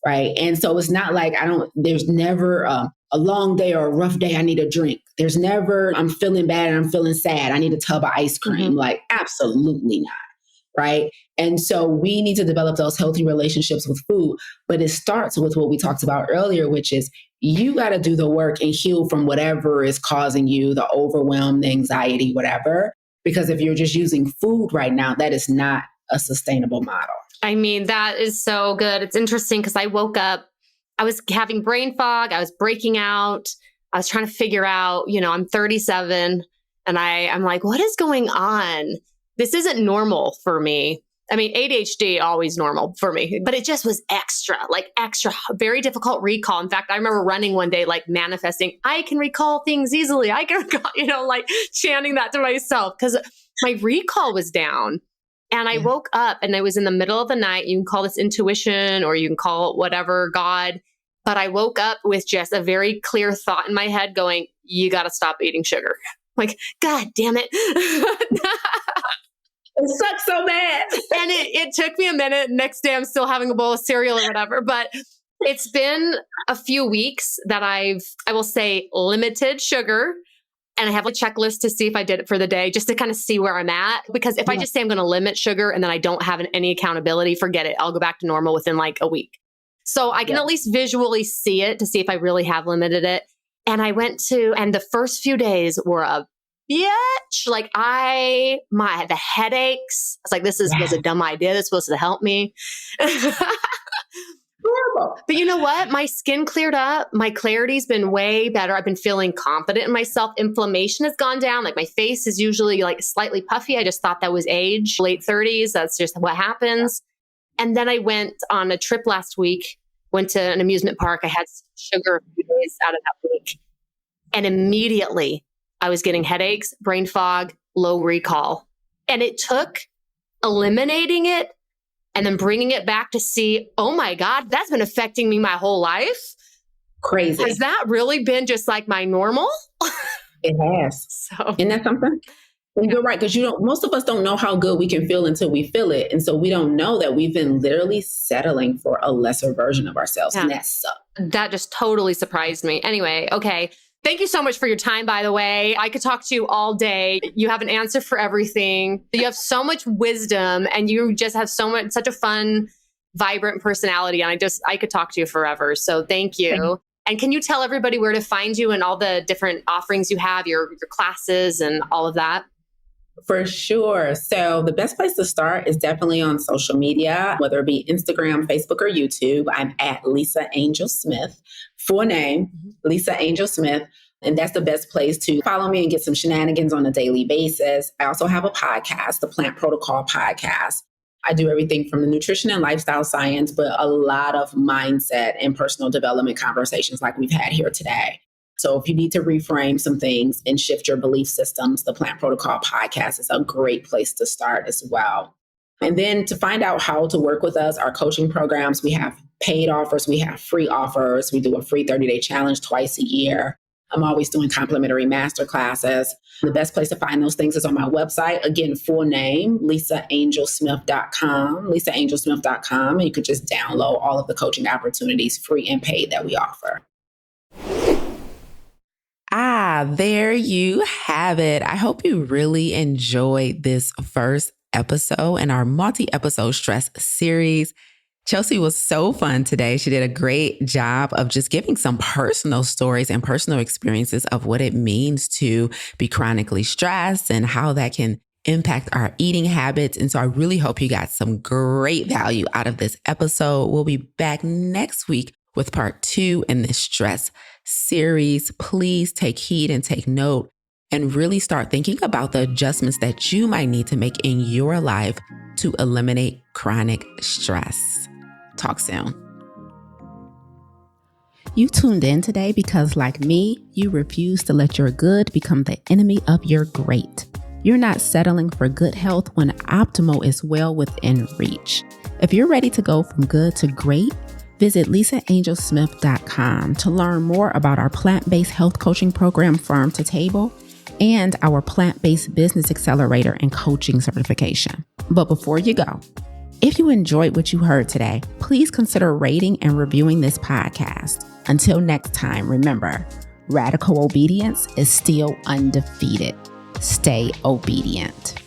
Right. And so it's not like there's never a long day or a rough day. I need a drink. There's never, I'm feeling bad and I'm feeling sad. I need a tub of ice cream. Mm-hmm. Like, absolutely not. Right. And so we need to develop those healthy relationships with food. But it starts with what we talked about earlier, which is you got to do the work and heal from whatever is causing you the overwhelm, the anxiety, whatever. Because if you're just using food right now, that is not a sustainable model. I mean, that is so good. It's interesting because I woke up, I was having brain fog. I was breaking out. I was trying to figure out, I'm 37 and I'm like, what is going on? This isn't normal for me. I mean, ADHD always normal for me, but it just was extra, very difficult recall. In fact, I remember running one day, like manifesting, I can recall things easily. I can recall, like chanting that to myself because my recall was down. And I woke up and it was in the middle of the night. You can call this intuition or you can call it whatever, God. But I woke up with just a very clear thought in my head going, you got to stop eating sugar. Like, God damn it. It sucks so bad. And it took me a minute. Next day, I'm still having a bowl of cereal or whatever. But it's been a few weeks that I will say, limited sugar. And I have a checklist to see if I did it for the day, just to kind of see where I'm at. Because if I just say I'm going to limit sugar and then I don't have any accountability, forget it. I'll go back to normal within like a week. So I can at least visually see it to see if I really have limited it. And I went and the first few days were a bitch. Like the headaches. I was like, this was a dumb idea. This was supposed to help me. Horrible. But you know what? My skin cleared up. My clarity's been way better. I've been feeling confident in myself. Inflammation has gone down. Like my face is usually like slightly puffy. I just thought that was age, late 30s. That's just what happens. And then I went on a trip last week, went to an amusement park. I had sugar a few days out of that week. And immediately I was getting headaches, brain fog, low recall. And it took eliminating it and then bringing it back to see, oh my God, that's been affecting me my whole life. Crazy. Has that really been just like my normal? It has. So, isn't that something? And you're right, because most of us don't know how good we can feel until we feel it. And so we don't know that we've been literally settling for a lesser version of ourselves. Yeah. And that sucks. That just totally surprised me. Anyway, okay. Thank you so much for your time, by the way. I could talk to you all day. You have an answer for everything. You have so much wisdom and you just have such a fun, vibrant personality. And I could talk to you forever. So thank you. And can you tell everybody where to find you and all the different offerings you have, your classes and all of that? For sure. So the best place to start is definitely on social media, whether it be Instagram, Facebook, or YouTube. I'm at Lisa Angel Smith, full name, Lisa Angel Smith. And that's the best place to follow me and get some shenanigans on a daily basis. I also have a podcast, the Plant Protocol Podcast. I do everything from the nutrition and lifestyle science, but a lot of mindset and personal development conversations like we've had here today. So if you need to reframe some things and shift your belief systems, the Plant Protocol Podcast is a great place to start as well. And then to find out how to work with us, our coaching programs, we have paid offers, we have free offers. We do a free 30-day challenge twice a year. I'm always doing complimentary masterclasses. The best place to find those things is on my website. Again, full name, lisaangelsmith.com, lisaangelsmith.com. And you can just download all of the coaching opportunities, free and paid, that we offer. There you have it. I hope you really enjoyed this first episode in our multi-episode stress series. Chelsea was so fun today. She did a great job of just giving some personal stories and personal experiences of what it means to be chronically stressed and how that can impact our eating habits. And so I really hope you got some great value out of this episode. We'll be back next week with part 2 in this stress series. Please take heed and take note and really start thinking about the adjustments that you might need to make in your life to eliminate chronic stress. Talk soon. You tuned in today because, like me, you refuse to let your good become the enemy of your great. You're not settling for good health when optimal is well within reach. If you're ready to go from good to great, visit lisaangelsmith.com to learn more about our plant-based health coaching program, Farm to Table, and our plant-based business accelerator and coaching certification. But before you go, if you enjoyed what you heard today, please consider rating and reviewing this podcast. Until next time, remember, radical obedience is still undefeated. Stay obedient.